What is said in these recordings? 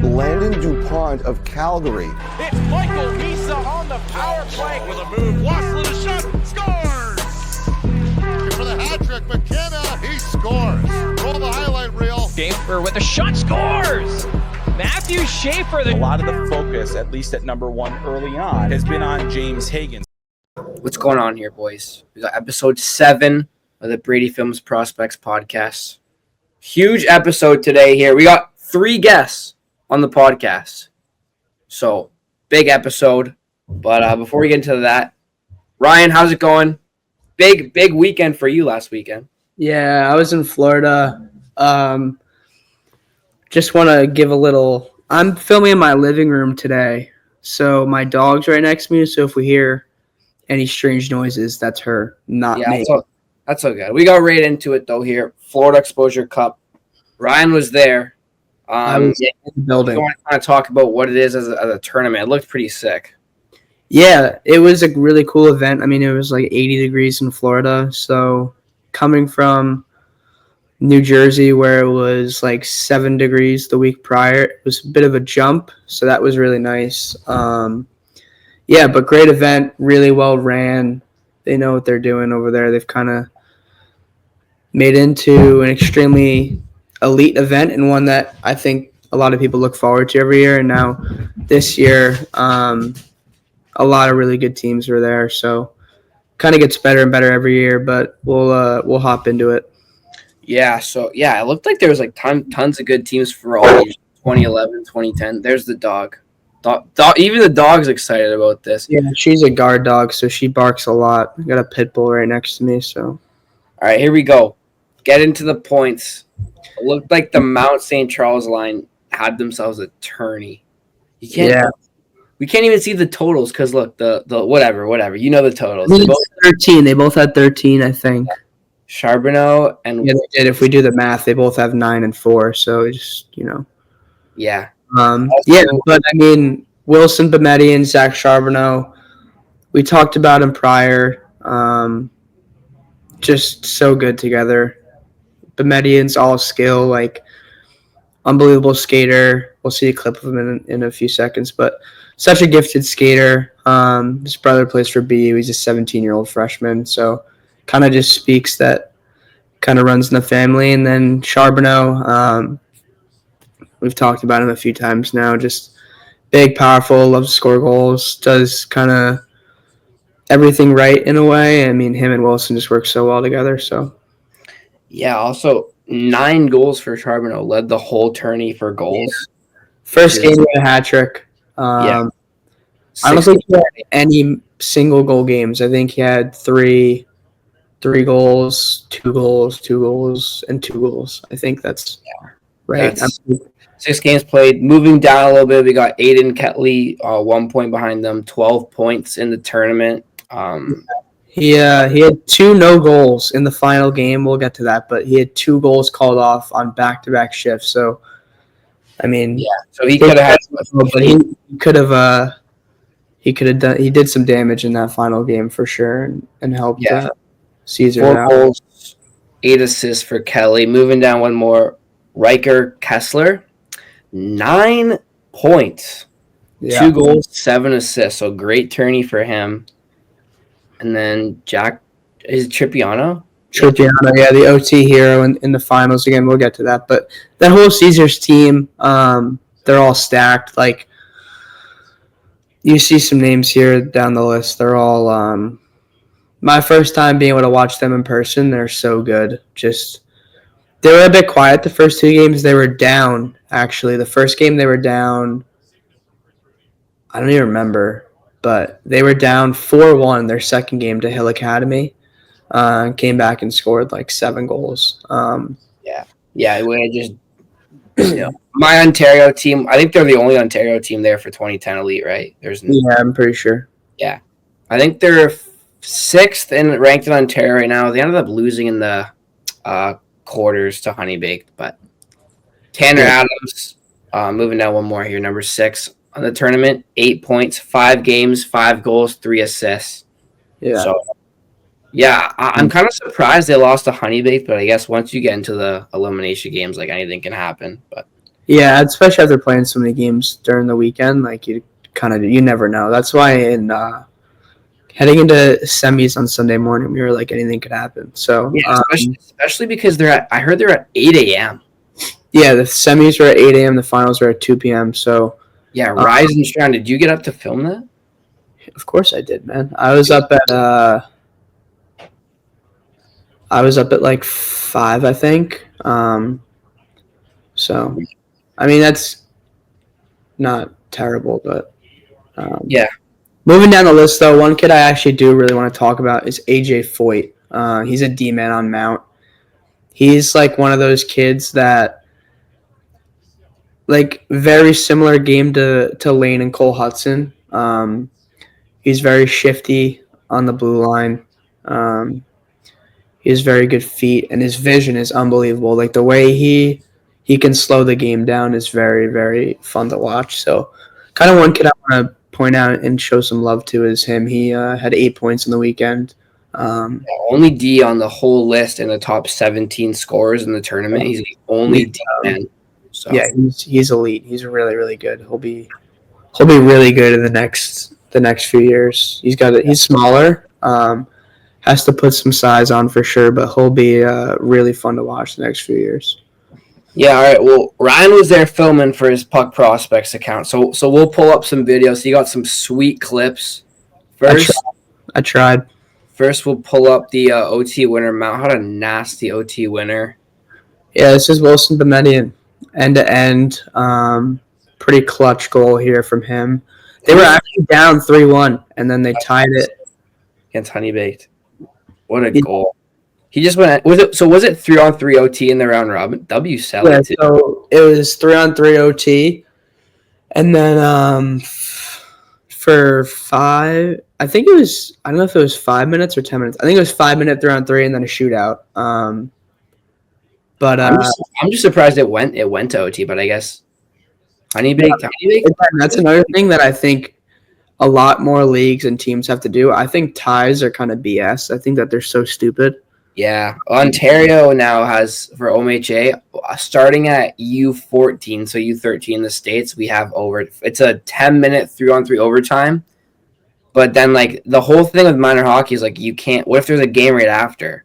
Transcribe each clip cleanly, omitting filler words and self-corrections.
Landon DuPont of Calgary. It's Michael Misa on the power play with a move. Wassler the shot, scores! For the hat trick, McKenna, he scores. Roll the highlight reel. Schaefer with a shot, scores! Matthew Schaefer. A lot of the focus, at least at number one early on, has been on James Higgins. What's going on here, boys? We got Ep.7 of the Brady Films Prospects podcast. Huge episode today here. We got 3 guests on the podcast. So, big episode. But before we get into that, Ryan, how's it going? Big weekend for you last weekend. Yeah, I was in Florida. Just want to give a little... I'm filming in my living room today. So, my dog's right next to me. So, if we hear any strange noises, that's her, not me. That's okay. We got right into it, though, here. Florida Exposure Cup. Ryan was there. I was in the building. I want to kind of talk about what it is as a tournament. It looked pretty sick. Yeah, it was a really cool event. I mean, it was like 80 degrees in Florida. So coming from New Jersey where it was like 7 degrees the week prior, it was a bit of a jump. So that was really nice. Yeah, but great event, really well ran. They know what they're doing over there. They've kind of made into an extremely elite event and one that I think a lot of people look forward to every year. And now this year, a lot of really good teams were there. So kind of gets better and better every year, but we'll hop into it. Yeah, so it looked like there was like tons of good teams for all ages. 2011, 2010. There's the dog. Even the dog's excited about this. Yeah, she's a guard dog, so she barks a lot. I got a pit bull right next to me. So, all right, here we go. Get into the points. It looked like the Mount St. Charles line had themselves a tourney. We can't even see the totals because look, the whatever. You know the totals. They both 13. They both had 13, I think. Charbonneau and they did. If we do the math, they both have 9 and 4. So just Yeah. But I mean, Wilson Bemetti and Zaac Charbonneau, we talked about him prior. Just so good together. Bemetian's all skill, like unbelievable skater. We'll see a clip of him in a few seconds, but such a gifted skater. His brother plays for BU. He's a 17-year-old freshman, so kind of just speaks that kind of runs in the family. And then Charbonneau, we've talked about him a few times now. Just big, powerful, loves to score goals, does kind of everything right in a way. I mean, him and Wilson just work so well together. So, yeah. Also, 9 goals for Charbonneau, led the whole tourney for goals. Yeah. First game with a hat trick. I don't think he had any single goal games. I think he had three goals, 2 goals, 2 goals, and 2 goals. I think that's right. 6 games played. Moving down a little bit, we got Aiden Ketley, 1 point behind them, 12 points in the tournament. He had 2 no goals in the final game. We'll get to that, but he had 2 goals called off on back-to-back shifts. So, I mean, so he could have had, but he did some damage in that final game for sure and helped Caesar 4 out. goals, 8 assists for Kelly. Moving down one more, Riker Kessler, 9 points, 2 goals, 7 assists. So great tourney for him. And then Jack, is it Tripiano? Tripiano, the OT hero in the finals. Again, we'll get to that. But that whole Caesars team, they're all stacked. Like, you see some names here down the list. They're all my first time being able to watch them in person. They're so good. They were a bit quiet the first 2 games. They were down, actually. The first game they were down, I don't even remember, but they were down 4-1 their second game to Hill Academy. Came back and scored like 7 goals. My Ontario team, I think they're the only Ontario team there for 2010 Elite, right? I'm pretty sure. Yeah. I think they're 6th and ranked in Ontario right now. They ended up losing in the quarters to Honey Baked, but Tanner Adams, moving down one more here, number 6 on the tournament, 8 points, 5 games, 5 goals, 3 assists. Yeah. So, I'm kind of surprised they lost to Honey Baked, but I guess once you get into the elimination games, like anything can happen. But Yeah, especially after playing so many games during the weekend, like you never know. That's why in heading into semis on Sunday morning, we were like anything could happen. So Yeah, especially because I heard they're at 8 a.m. Yeah, the semis were at 8 a.m. The finals were at 2 p.m. So yeah, Rise and Shine. Did you get up to film that? Of course I did, man. I was up at like 5, I think. So, I mean, that's not terrible, but yeah. Moving down the list, though, one kid I actually do really want to talk about is AJ Foyt. He's a D-man on Mount. He's like one of those kids that, like, very similar game to Lane and Cole Hudson. He's very shifty on the blue line. He has very good feet, and his vision is unbelievable. Like, the way he can slow the game down is very, very fun to watch. So, kind of one kid I want to point out and show some love to is him. He had 8 points in the weekend. Only D on the whole list in the top 17 scorers in the tournament. He's the only D man. So. Yeah, he's elite. He's really, really good. He'll be really good in the next few years. He's smaller. Has to put some size on for sure, but he'll be really fun to watch the next few years. Yeah, all right. Well, Ryan was there filming for his Puck Prospects account, so we'll pull up some videos. He got some sweet clips. I tried. First, we'll pull up the OT winner. Mount had a nasty OT winner. Yeah, this is Wilson Bemedian, end-to-end. Pretty clutch goal here from him. They were actually down 3-1, and then they tied it against Honey Baked. What a goal! He just went. Was it 3-on-3 OT in the round robin? W7. Yeah, so it was 3-on-3 OT, and then for 5. I think it was. I don't know if it was 5 minutes or 10 minutes. I think it was 5-minute 3-on-3 and then a shootout. But I'm just surprised it went to OT. But I guess Honey Baked. That's another thing that I think a lot more leagues and teams have to do. I think ties are kind of BS. I think that they're so stupid. Yeah, Ontario now has, for OMHA, starting at U14, so U13 in the States, we have it's a 10-minute 3-on-3 overtime. But then, like, the whole thing with minor hockey is, like, you can't, what if there's a game right after?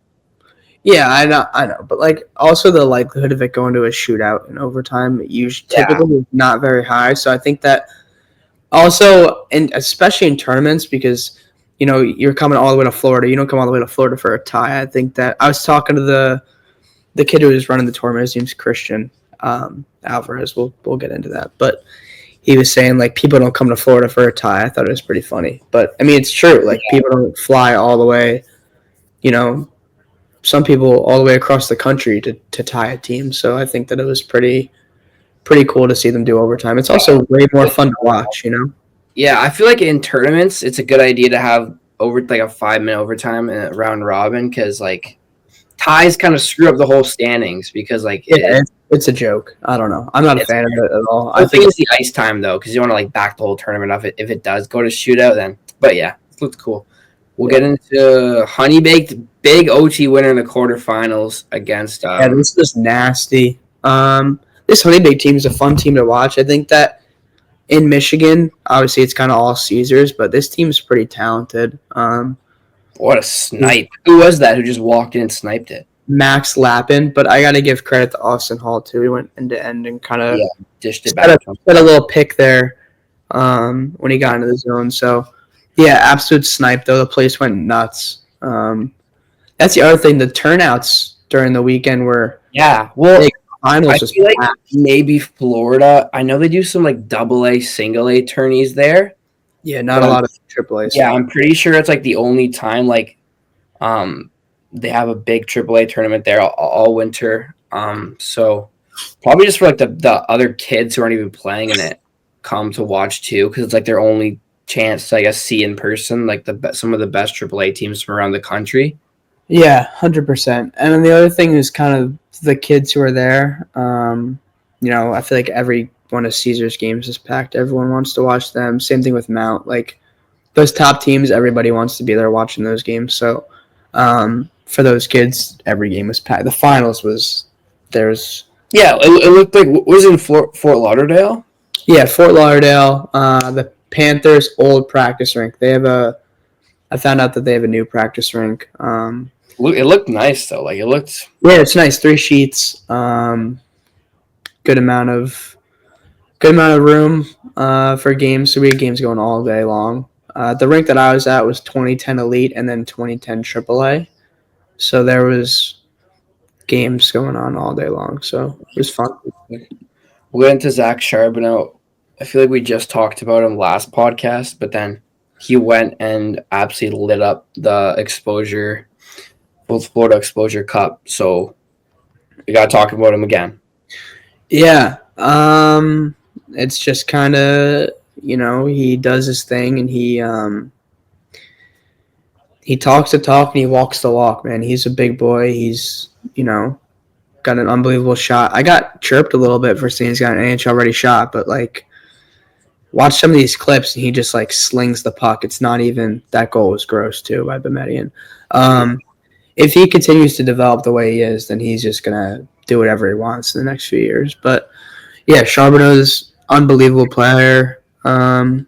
Yeah, I know. But, like, also the likelihood of it going to a shootout in overtime typically is not very high. So I think that also, and especially in tournaments, because you know, you're coming all the way to Florida. You don't come all the way to Florida for a tie. I think that I was talking to the kid who was running the tournament. His name's Christian Alvarez. We'll get into that. But he was saying, like, people don't come to Florida for a tie. I thought it was pretty funny. But, I mean, it's true. Like, people don't fly all the way, you know, some people all the way across the country to tie a team. So I think that it was pretty cool to see them do overtime. It's also way more fun to watch, you know? Yeah, I feel like in tournaments, it's a good idea to have a 5-minute overtime in a round robin because, like, ties kind of screw up the whole standings because, like, it's a joke. I don't know. I'm not a fan of it at all. I think it's the ice time, though, because you want to, like, back the whole tournament up. If it does go to shootout, then. But, yeah, it looks cool. We'll get into Honey Baked, big OT winner in the quarterfinals against. Yeah, this was nasty. This Honey Baked team is a fun team to watch. I think that in Michigan, obviously it's kind of all Caesars, but this team's pretty talented. What a snipe. Who was that who just walked in and sniped it? Max Lappin, but I got to give credit to Austin Hall, too. He went end-to-end and kind of dished it back. Got a little pick there when he got into the zone. So, yeah, absolute snipe, though. The place went nuts. That's the other thing. The turnouts during the weekend were I feel like maybe Florida. I know they do some like AA, single A tourneys there. Yeah, not a lot of AAA. Yeah, I'm pretty sure it's like the only time like they have a big AAA tournament there all winter. So probably just for like the other kids who aren't even playing in it come to watch too, because it's like their only chance to, I guess, see in person like some of the best AAA teams from around the country. Yeah, 100%. And then the other thing is kind of the kids who are there. You know, I feel like every one of Caesars games is packed. Everyone wants to watch them. Same thing with Mount. Like, those top teams, everybody wants to be there watching those games. So, for those kids, every game was packed. The finals was – there's Yeah, it looked like was it in Fort Lauderdale? Yeah, Fort Lauderdale, the Panthers' old practice rink. I found out that they have a new practice rink. It looked nice though. Like it looked. Yeah, it's nice. 3 sheets. Good amount of room for games. So we had games going all day long. The rink that I was at was 2010 Elite and then 2010 AAA. So there was games going on all day long. So it was fun. We'll get into Zaac Charbonneau. I feel like we just talked about him last podcast, but then he went and absolutely lit up the Florida Exposure Cup. So we got to talk about him again. Yeah. It's just kind of, he does his thing and he talks the talk and he walks the walk, man. He's a big boy. He's, got an unbelievable shot. I got chirped a little bit for saying he's got an NHL ready shot, but watch some of these clips and he just slings the puck. It's not even that goal was gross too by Bemedian. If he continues to develop the way he is, then he's just gonna do whatever he wants in the next few years. But yeah, Charbonneau's unbelievable player. 9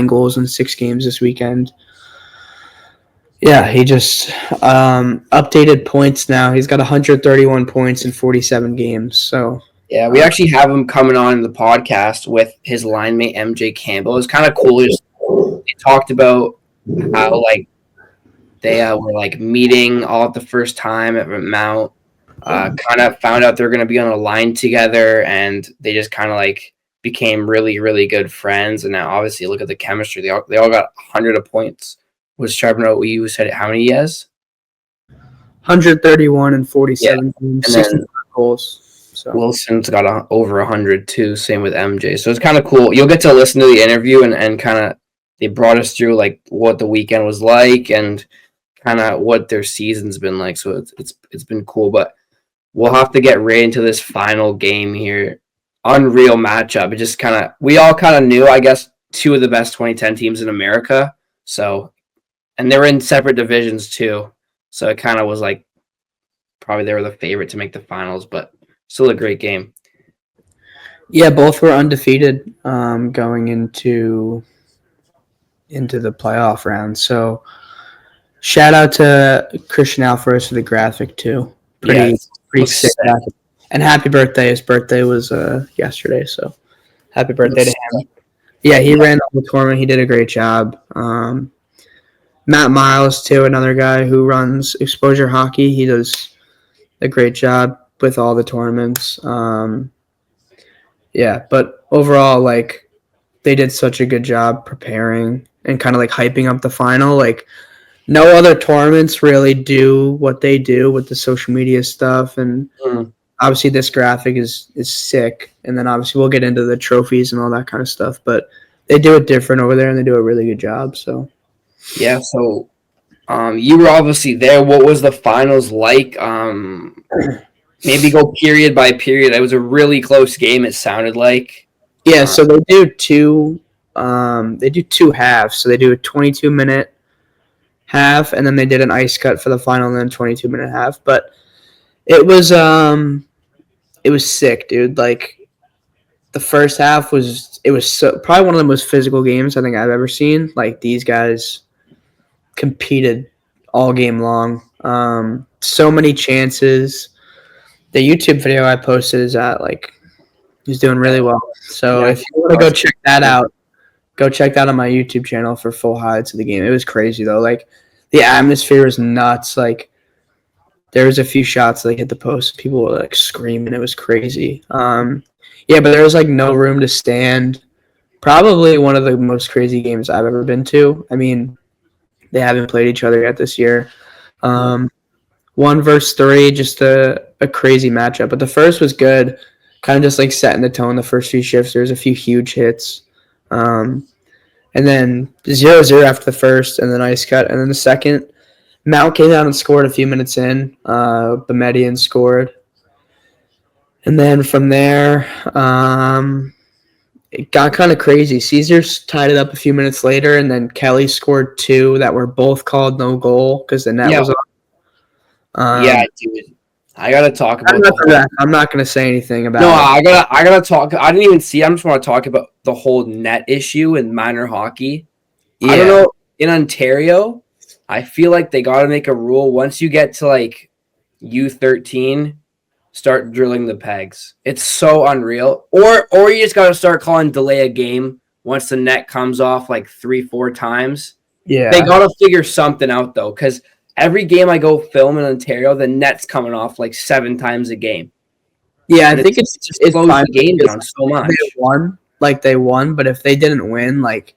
goals in 6 games this weekend. Yeah, he just updated points now. He's got 131 points in 47 games. So yeah, we actually have him coming on in the podcast with his line mate MJ Campbell. It's kind of cool. They talked about how they were meeting all at the first time at Mount. Kind of found out they're going to be on a line together, and they just kind of became really, really good friends. And now, obviously, look at the chemistry. They all got 100 of points. Was Charbonneau, you said how many he has? 131 and 47 games, 65 goals. So Wilson's got over 100 too. Same with MJ. So it's kind of cool. You'll get to listen to the interview and kind of they brought us through what the weekend was like and kind of what their season's been like. So it's been cool. But we'll have to get right into this final game here. Unreal matchup. It just we all kind of knew, I guess, 2 of the best 2010 teams in America. So. And they were in separate divisions too. So it kind of was probably they were the favorite to make the finals, but still a great game. Yeah, both were undefeated going into the playoff round. So shout out to Christian Alvarez for the graphic too. Pretty sick graphic. And happy birthday. His birthday was yesterday, so happy birthday to him. Yeah, he ran the tournament. He did a great job. Matt Miles, too, another guy who runs Exposure Hockey. He does a great job with all the tournaments. Yeah, but overall, they did such a good job preparing and kind of hyping up the final. No other tournaments really do what they do with the social media stuff. And obviously this graphic is sick. And then obviously we'll get into the trophies and all that kind of stuff. But they do it different over there, and they do a really good job, so... Yeah, so you were obviously there. What was the finals like? Maybe go period by period. It was a really close game, it sounded like. Yeah, so they do two halves. So they do a 22-minute half, and then they did an ice cut for the final, and then a 22-minute half. But it was sick, dude. The first half was probably one of the most physical games I think I've ever seen. These guys competed all game long. So many chances. The YouTube video I posted is at he's doing really well. So if you want to go check that out, go check that on my YouTube channel for full highlights of the game. It was crazy though. The atmosphere was nuts. There was a few shots that hit the post. People were screaming. It was crazy. Yeah, but there was no room to stand. Probably one of the most crazy games I've ever been to. I mean, they haven't played each other yet this year. 1 versus 3, just a crazy matchup. But the first was good, kind of just setting the tone the first few shifts. There was a few huge hits. And then 0-0 after the first, and then ice cut. And then the second, Mount came out and scored a few minutes in. Bemedian scored. And then from there, it got kind of crazy. Caesars tied it up a few minutes later, and then Kelly scored 2 that were both called no goal because the net was off. Yeah, dude. I gotta talk I'm about not, the whole. I'm not gonna say anything about No, it. I gotta talk. I didn't even see. I just want to talk about the whole net issue in minor hockey. I don't know. In Ontario, I feel like they got to make a rule once you get to like U13, start drilling the pegs. It's so unreal. Or you just got to start calling delay a game once the net comes off like 3-4 times. Yeah. They got to figure something out though, because every game I go film in Ontario, the net's coming off like 7 times a game. Yeah, And I think it's slows fine the game because down so much. they won, but if they didn't win, like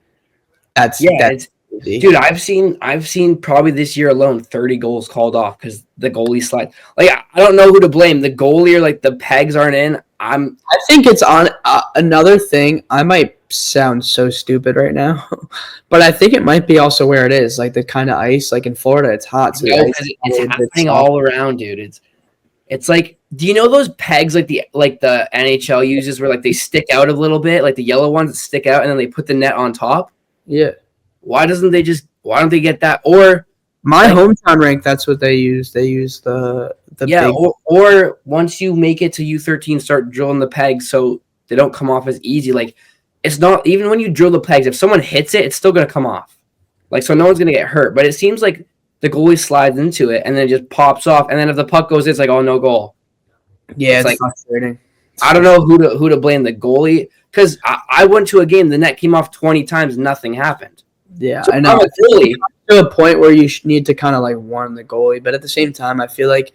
that's It's easy. dude, I've seen probably this year alone 30 goals called off because the goalie slide. Like I don't know who to blame, the goalie or like the pegs aren't in. I think it's on another thing. I might sound so stupid right now, but I think it might be also where it is, like the kind of ice. Like in Florida, it's hot, so the ice is it's a bit happening soft. all around, dude. It's like, do you know those pegs like the NHL uses where like they stick out a little bit, like the yellow ones that stick out, and then they put the net on top? Yeah. Why don't they get that? Or My like, hometown rank, that's what they use. They use the yeah, big, or once you make it to U13, start drilling the pegs so they don't come off as easy. Like it's not even when you drill the pegs, if someone hits it, it's still gonna come off. Like so no one's gonna get hurt. But it seems like the goalie slides into it and then it just pops off. And then if the puck goes in, it's like, oh, no goal. yeah, it's like frustrating. I don't know who to blame, the goalie, because I went to a game, the net came off 20 times, nothing happened. Yeah, So I know. I'm a goalie. To a point where you need to kind of like warn the goalie, but at the same time, I feel like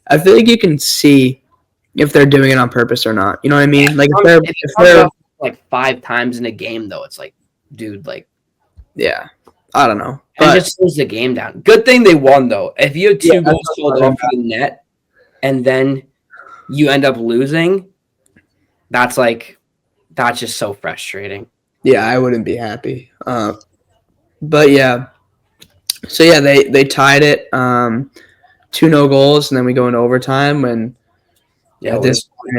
you can see if they're doing it on purpose or not. You know what I mean? Like if they're like 5 times in a game, though, it's like, dude, like, yeah, I don't know. it just slows the game down. Good thing they won, though. If you have 2 goals sold off the net and then you end up losing, that's just so frustrating. Yeah, I wouldn't be happy. But yeah, so yeah, they tied it 2 no goals, and then we go into overtime. And at this point,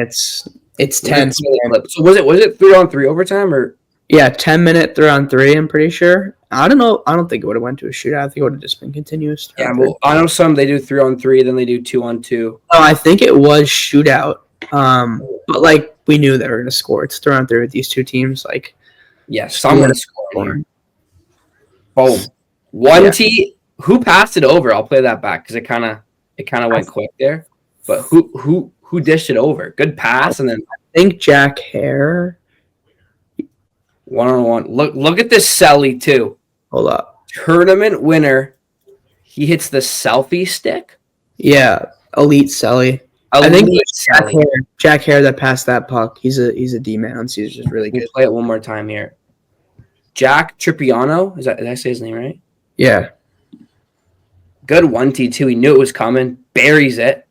it's tense. So was it 3-on-3 overtime or? Yeah, 10-minute 3-on-3. I'm pretty sure. I don't know. I don't think it would have went to a shootout. I think it would have just been continuous. Yeah, well, I know some they do 3-on-3, then they do 2-on-2. No, I think it was shootout. But like we knew they were gonna score. It's 3-on-3 with these 2 teams. Like, yeah, someone's scoring. Boom. 1T. Who passed it over? I'll play that back because it kind of went quick there. But who dished it over? Good pass, and then I think Jack Hare. 1-on-1. Look at this Selly too. Hold up. Tournament winner. He hits the selfie stick. Yeah, elite Selly. I think it was Jack Hare that passed that puck. He's a D man. He's just really good. Play it one more time here. Zaac Charbonneau. Did I say his name right? Yeah. Good 1T too. He knew it was coming. Buries it.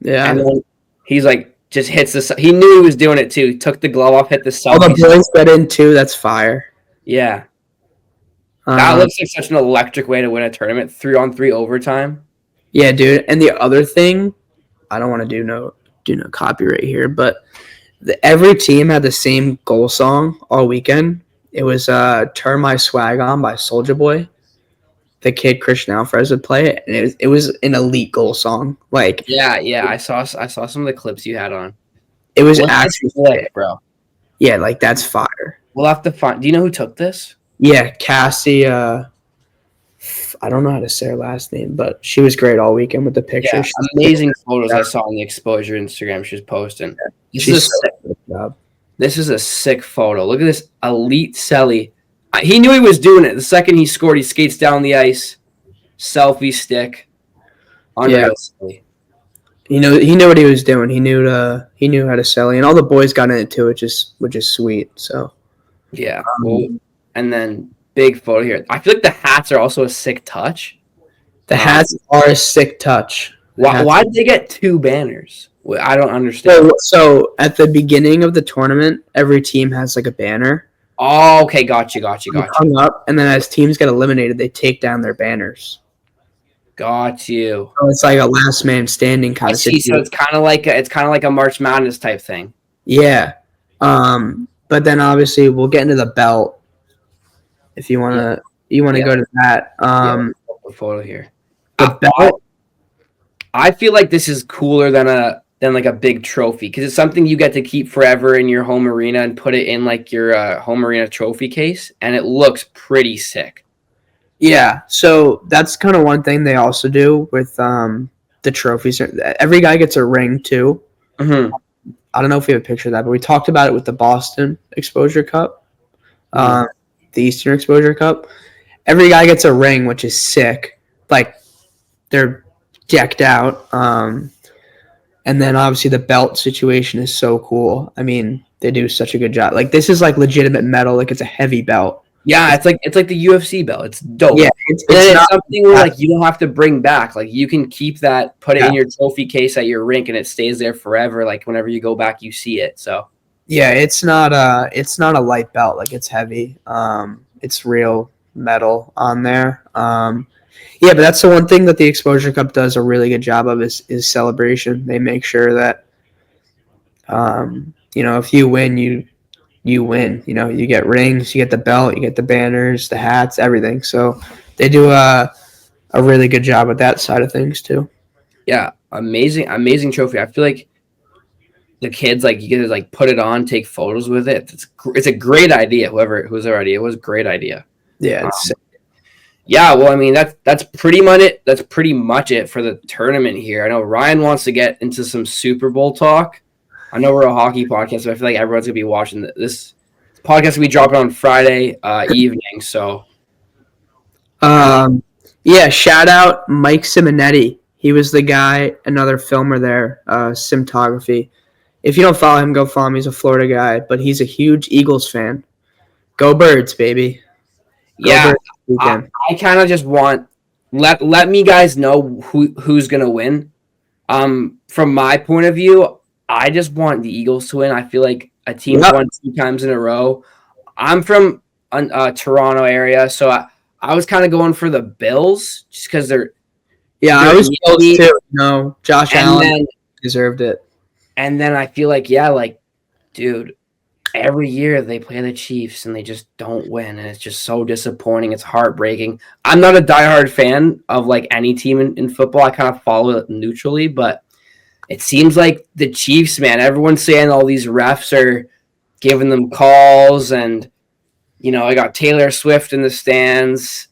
Yeah. And then he's like, just hits the. He knew he was doing it too. He took the glove off, hit the selfie. All the boys got in too. That's fire. Yeah. That looks like such an electric way to win a tournament. 3-on-3 overtime. Yeah, dude. And the other thing, I don't want to do no copyright here, but every team had the same goal song all weekend. It was "Turn My Swag On" by Soulja Boy. The kid Christian Alvarez would play it, and it was an elite goal song. Like, yeah, I saw some of the clips you had on. It was actually slick, bro. Yeah, like that's fire. We'll have to find. Do you know who took this? Yeah, Cassie. I don't know how to say her last name, but she was great all weekend with the pictures. Yeah, amazing photos I saw on the Exposure Instagram she was posting. This is a sick photo. Look at this elite Selly. He knew he was doing it. The second he scored, he skates down the ice, selfie stick. Unreal. Yeah. He knew what he was doing. He knew how to sell, and all the boys got in it too, which is sweet. So yeah, and then big photo here. I feel like the hats are also a sick touch. The hats are a sick touch. Why did they get 2 banners? I don't understand. So at the beginning of the tournament, every team has like a banner. Oh, okay, got you. Hung up, and then as teams get eliminated, they take down their banners. Got you. So it's like a last man standing kind of situation. So it's kind of like a March Madness type thing. Yeah. But then obviously we'll get into the belt if you wanna go to that. The photo here. The belt. I feel like this is cooler than like a big trophy because it's something you get to keep forever in your home arena and put it in like your home arena trophy case, and it looks pretty sick. Yeah, so that's kind of one thing they also do with the trophies. Every guy gets a ring too. Mm-hmm. I don't know if we have a picture of that, but we talked about it with the Boston Exposure Cup, the Eastern Exposure Cup. Every guy gets a ring, which is sick. Like, they're decked out. And then, obviously, the belt situation is so cool. I mean, they do such a good job. Like, this is, like, legitimate metal. Like, it's a heavy belt. Yeah, it's like the UFC belt. It's dope. Yeah, it's something where like you don't have to bring back. Like you can keep that, put it in your trophy case at your rink, and it stays there forever. Like whenever you go back, you see it. So yeah, it's not a light belt. Like it's heavy. It's real metal on there. Yeah, but that's the one thing that the Exposure Cup does a really good job of is celebration. They make sure that if you win, you win. You get rings, you get the belt, you get the banners, the hats, everything. So they do a really good job with that side of things too. Yeah, amazing trophy. I feel like the kids like you get to like put it on, take photos with it. It's a great idea. Whose idea it was, a great idea. Yeah, yeah. Well, I mean that's pretty much it. That's pretty much it for the tournament here. I know Ryan wants to get into some Super Bowl talk. I know we're a hockey podcast, but I feel like everyone's going to be watching this podcast. Will be dropping on Friday evening, so. Yeah, shout out Mike Simonetti. He was the guy, another filmer there, cinematography. If you don't follow him, go follow him. He's a Florida guy, but he's a huge Eagles fan. Go Birds, baby. Go Birds I kind of just want let me guys know who's going to win. From my point of view, I just want the Eagles to win. I feel like a team's won 2 times in a row. I'm from Toronto area, so I was kind of going for the Bills just because they're. Yeah, I was Bills too. No, Josh Allen deserved it. And then I feel like, dude, every year they play the Chiefs and they just don't win, and it's just so disappointing. It's heartbreaking. I'm not a diehard fan of like any team in football. I kind of follow it neutrally, but. It seems like the Chiefs, man, everyone's saying all these refs are giving them calls, and, I got Taylor Swift in the stands.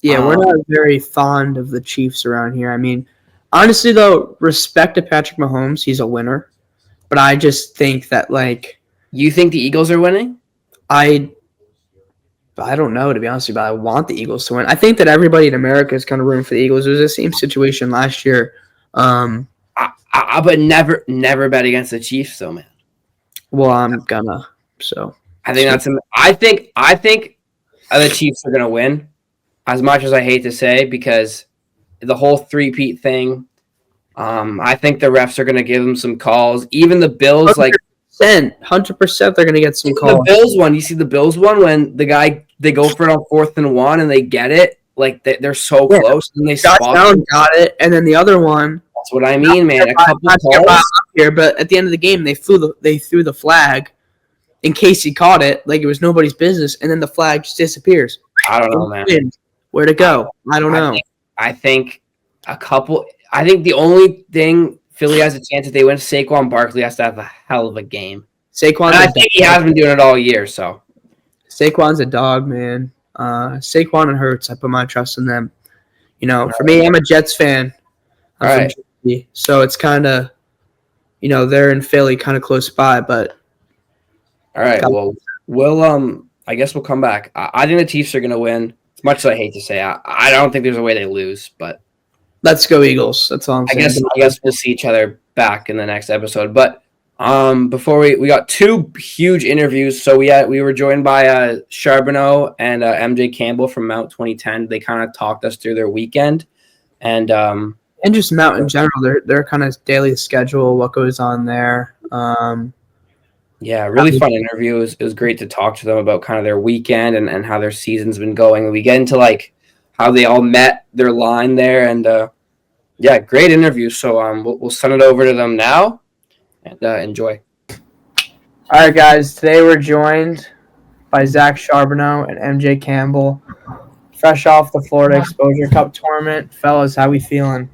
Yeah, we're not very fond of the Chiefs around here. I mean, honestly, though, respect to Patrick Mahomes. He's a winner. But I just think that, like... You think the Eagles are winning? I don't know, to be honest with you, but I want the Eagles to win. I think that everybody in America is kind of rooting for the Eagles. It was the same situation last year. But never bet against the Chiefs, though, man. Well, I'm gonna. So I think I think the Chiefs are gonna win, as much as I hate to say, because the whole three-peat thing. I think the refs are gonna give them some calls. Even the Bills, 100%, they're gonna get some calls. The Bills one, you see the Bills one when they go for it on 4th and 1 and they get it, like they're so close and they Josh Allen got it, and then the other one. That's what I mean, man. A couple calls here, but at the end of the game, they threw the flag in case he caught it, like it was nobody's business, and then the flag just disappears. I don't know, man. Where to go? I don't know. I think the only thing Philly has a chance if they win, Saquon Barkley has to have a hell of a game. I think he has been doing it all year. So Saquon's a dog, man. Saquon and Hurts, I put my trust in them. For me, I'm a Jets fan. All right. So it's kind of, they're in Philly, kind of close by, but. All right. Well, I guess we'll come back. I think the Chiefs are going to win. As much as I hate to say, I don't think there's a way they lose, but. Let's go Eagles. That's all I'm saying. I guess we'll see each other back in the next episode. But before we got 2 huge interviews. So we were joined by Charbonneau and MJ Campbell from Mount 2010. They kind of talked us through their weekend, and just Mount in general, their kind of daily schedule, what goes on there. Yeah, really fun interview. It was great to talk to them about kind of their weekend and how their season's been going. We get into like how they all met their line there, and great interview. So we'll send it over to them now, and enjoy. All right, guys. Today we're joined by Zaac Charbonneau and MJ Campbell, fresh off the Florida Exposure Cup tournament. Fellas, how we feeling?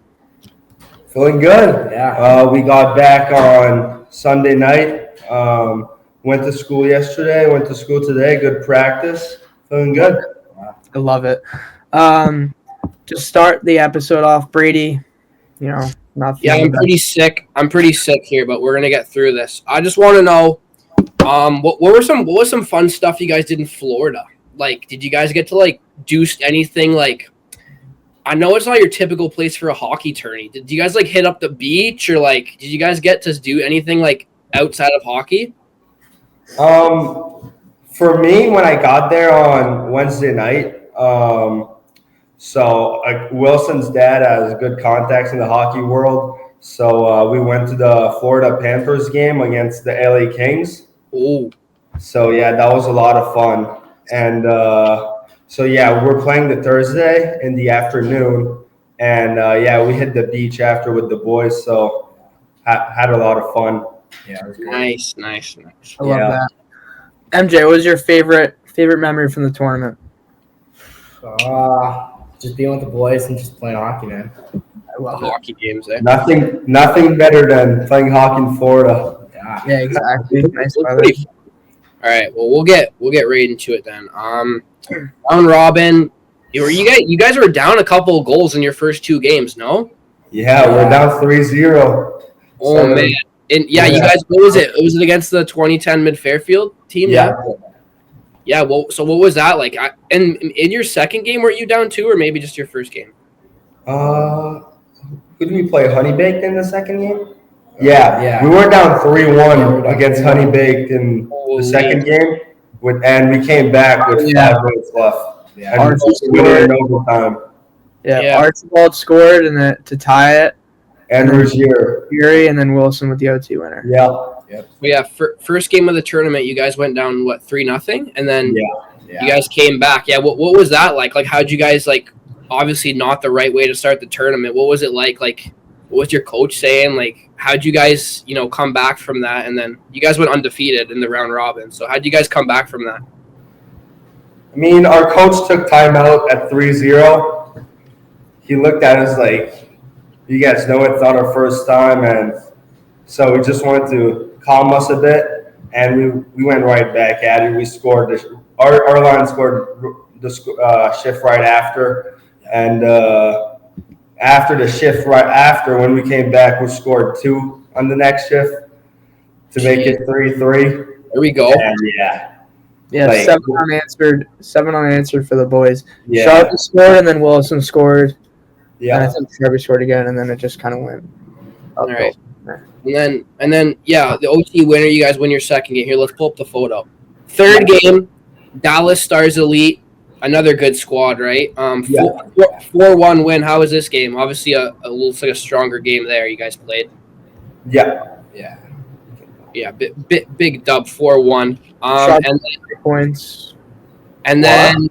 Feeling good. Yeah. We got back on Sunday night. Went to school yesterday. Went to school today. Good practice. Feeling good. I love it. Just start the episode off, Brady. Not Yeah, feeling I'm the pretty sick. I'm pretty sick here, but we're gonna get through this. I just want to know, what was some fun stuff you guys did in Florida? Like, did you guys get to like do anything like? I know it's not your typical place for a hockey tourney. Did you guys like hit up the beach or like? Did you guys get to do anything like outside of hockey? For me, when I got there on Wednesday night, so Wilson's dad has good contacts in the hockey world. So we went to the Florida Panthers game against the LA Kings. Oh. So yeah, that was a lot of fun. And so yeah, we're playing the Thursday in the afternoon. And yeah, we hit the beach after with the boys. So had a lot of fun. Yeah, it was great. Nice. I love that. MJ, what was your favorite memory from the tournament? Just being with the boys and just playing hockey, man. I love Hockey games there. Nothing better than playing hockey in Florida. Yeah. Yeah, exactly. Nice weather. Pretty fun. All right, well we'll get right into it then. Round robin, you guys were down a couple of goals in your first two games, no? Yeah, we're down 3-0. Oh man, and you guys, what was it? Was it against the 2010 Mid Fairfield team? Yeah. Well, so what was that like? And in your second game, were you down two, or maybe just your first game? Who did we play? Honey Baked in the second game? Yeah. We were down 3-1 against Honey Baked in the second game, and we came back with 5 minutes left. Yeah. And we were in overtime. Yeah, Archibald scored and then to tie it. And Rozier. Fury, and then Wilson with the OT winner. Yeah. Well, yeah, first game of the tournament, you guys went down 3-0, and then you guys came back. Yeah, what was that like? Like, how'd you guys like? Obviously, not the right way to start the tournament. What was it like? Like, what was your coach saying? Like, how'd you guys come back from that? And then you guys went undefeated in the round robin. So how'd you guys come back from that? I mean, our coach took time out at 3-0. He looked at us like, you guys know it's not our first time, and so we just wanted to calm us a bit, and we went right back at it. We scored. Our line scored the shift right after, and after the shift right after, when we came back, we scored 2 on the next shift to make it 3-3. There we go. And Yeah, like, 7 unanswered for the boys. Yeah. Sharpie scored, and then Wilson scored. Yeah. And I think Sharpie scored again, and then it just kind of went up. All right. And then the OT winner, you guys win your second game. Here, let's pull up the photo. Third game, Dallas Stars Elite, another good squad, right? 4-1 win. How was this game? Obviously, looks like a stronger game there. You guys played. Yeah. Big dub, 4-1. And then 3 points. And then,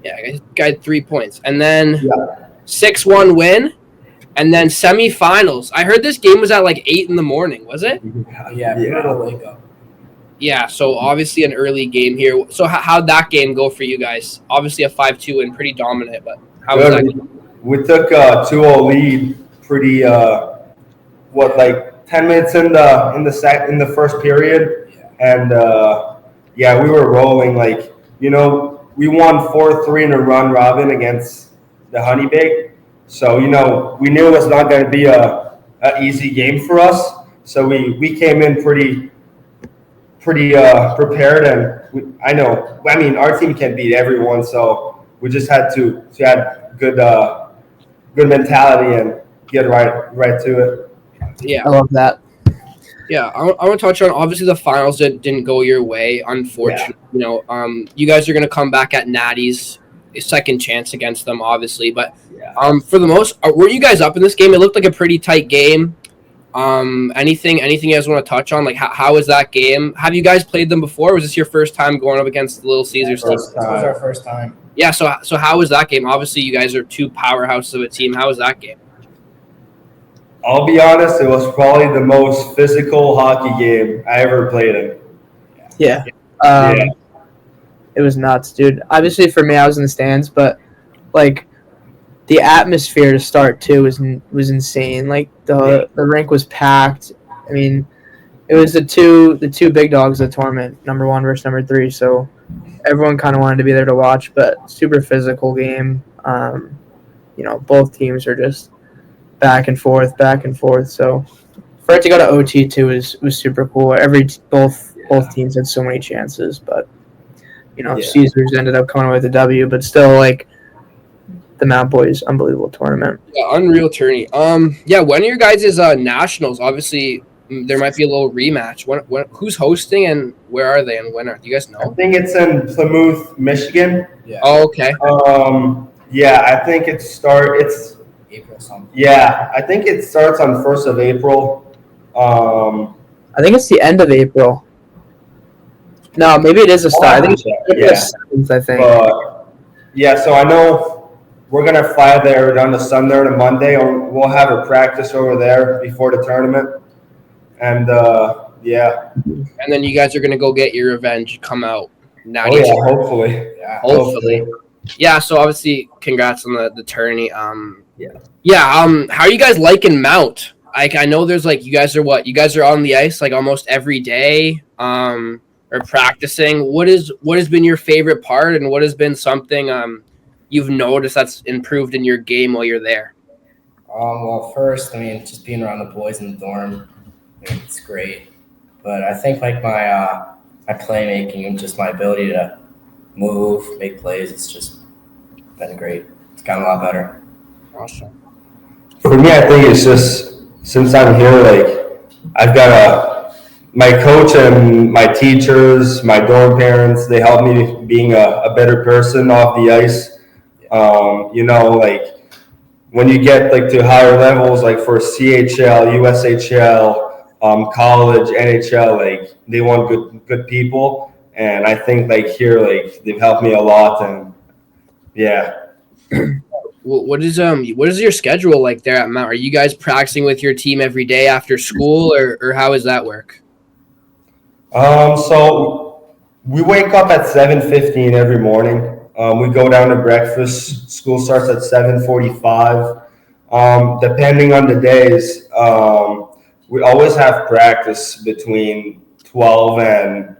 I got 3 points. And then 6-1 win. And then semifinals. I heard this game was at 8 in the morning. Was it? Yeah. Wake up. Yeah. So obviously an early game here. So how'd that game go for you guys? Obviously a 5-2 win, pretty dominant. But how was that game? We took a 2-0 lead. Pretty 10 minutes in the first period, and we were rolling. We won 4-3 in a round robin against the Honey Bake. So we knew it was not going to be a easy game for us. So we came in pretty prepared, and our team can beat everyone. So we just had to have good mentality and get right to it. Yeah, I love that. Yeah, I want to touch on, obviously the finals didn't go your way, unfortunately. You guys are going to come back at Natty's, a second chance against them, obviously. But for the most, were you guys up in this game? It looked like a pretty tight game. Anything you guys want to touch on? Like, how was that game? Have you guys played them before? Or was this your first time going up against the Little Caesars team? This was our first time. Yeah, so how was that game? Obviously, you guys are two powerhouses of a team. How was that game? I'll be honest, it was probably the most physical hockey game I ever played in. Yeah. It was nuts, dude. Obviously, for me, I was in the stands, but, the atmosphere to start too was insane. Like the rink was packed. I mean, it was the two big dogs of the tournament, number 1 versus number 3. So everyone kind of wanted to be there to watch, but super physical game. Both teams are just back and forth. So for it to go to OT too was super cool. Both teams had so many chances, but Caesars ended up coming away with the W. But still, like, the Mount Boys, unbelievable tournament. Yeah, unreal tourney. When are your guys' nationals? Obviously, there might be a little rematch. When who's hosting and where are they and when are? Do you guys know? I think it's in Plymouth, Michigan. Yeah. Oh, okay. I think it's April something. Yeah, I think it starts on 1st of April. I think it's the end of April. No, maybe it is a start. I think it's April 7th, I think. So I know we're going to fly there on the Sunday or the Monday, or we'll have a practice over there before the tournament. And, And then you guys are going to go get your revenge, come out. Hopefully. Yeah. Hopefully. Yeah, so obviously, congrats on the tourney. How are you guys liking Mount? I know there's you guys are on the ice almost every day, or practicing. What has been your favorite part, and what has been something you've noticed that's improved in your game while you're there? Well, first, just being around the boys in the dorm, it's great. But I think my playmaking and just my ability to move, make plays, it's just been great. It's gotten a lot better. Awesome. For me, I think it's just, since I'm here, I've got my coach and my teachers, my dorm parents, they help me being a better person off the ice. When you get to higher levels, for CHL, USHL, college, NHL, they want good people. And I think here, they've helped me a lot. And yeah. What is your schedule like there at Mount? Are you guys practicing with your team every day after school, or how does that work? So we wake up at 7:15 every morning. We go down to breakfast. School starts at 7:45. Depending on the days, we always have practice between 12 and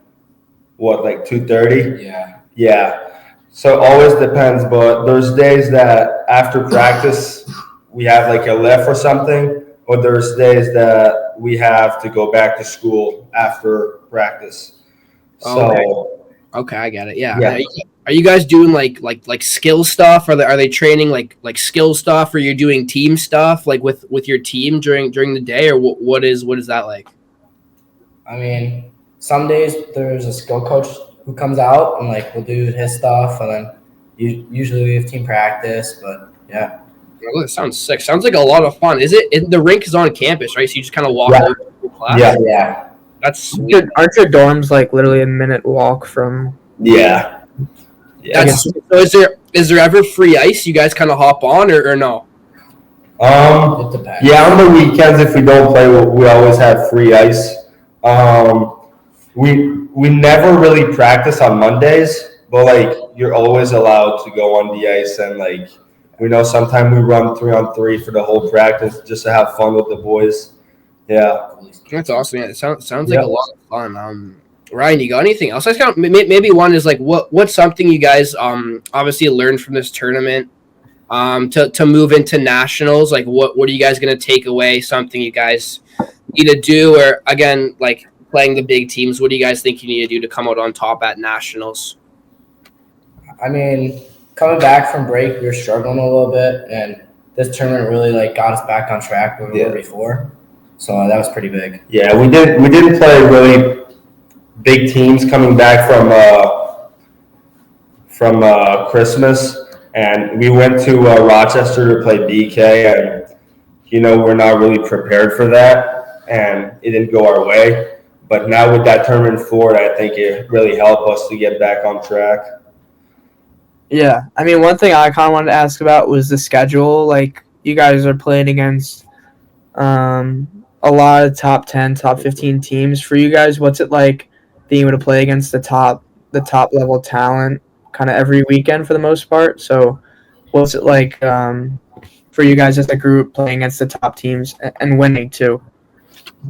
2:30. Yeah. Yeah. So it always depends, but there's days that after practice we have a lift or something, or there's days that we have to go back to school after practice. Okay, I get it. Yeah. Are you guys doing like skill stuff? Are they training like skill stuff, or you're doing team stuff with your team during the day, or what is that like? Some days there's a skill coach who comes out and we'll do his stuff, and then usually we have team practice. But yeah. Oh, that sounds sick. Sounds like a lot of fun. The rink is on campus, right? So you just kind of walk over to class. Yeah. That's sweet. Aren't your dorms literally a minute walk from? Yeah. So is there ever free ice? You guys kind of hop on or no? It depends. Yeah, on the weekends if we don't play, we always have free ice. We never really practice on Mondays, but you're always allowed to go on the ice, and we know sometimes we run 3-on-3 for the whole practice just to have fun with the boys. Yeah. That's awesome. Yeah, it sounds like a lot of fun. Ryan, you got anything else? Maybe one is what's something you guys obviously learned from this tournament to move into nationals? What are you guys going to take away? Something you guys need to do, or again playing the big teams? What do you guys think you need to do to come out on top at nationals? Coming back from break, we were struggling a little bit, and this tournament really got us back on track where we were before. So that was pretty big. Yeah, we didn't play really big teams coming back from Christmas, and we went to Rochester to play BK, and we're not really prepared for that, and it didn't go our way. But now with that tournament forward, I think it really helped us to get back on track. Yeah, one thing I kind of wanted to ask about was the schedule. You guys are playing against a lot of top 10, top 15 teams. For you guys, what's it like being able to play against the top level talent kind of every weekend for the most part? So what's it like for you guys as a group playing against the top teams and winning too?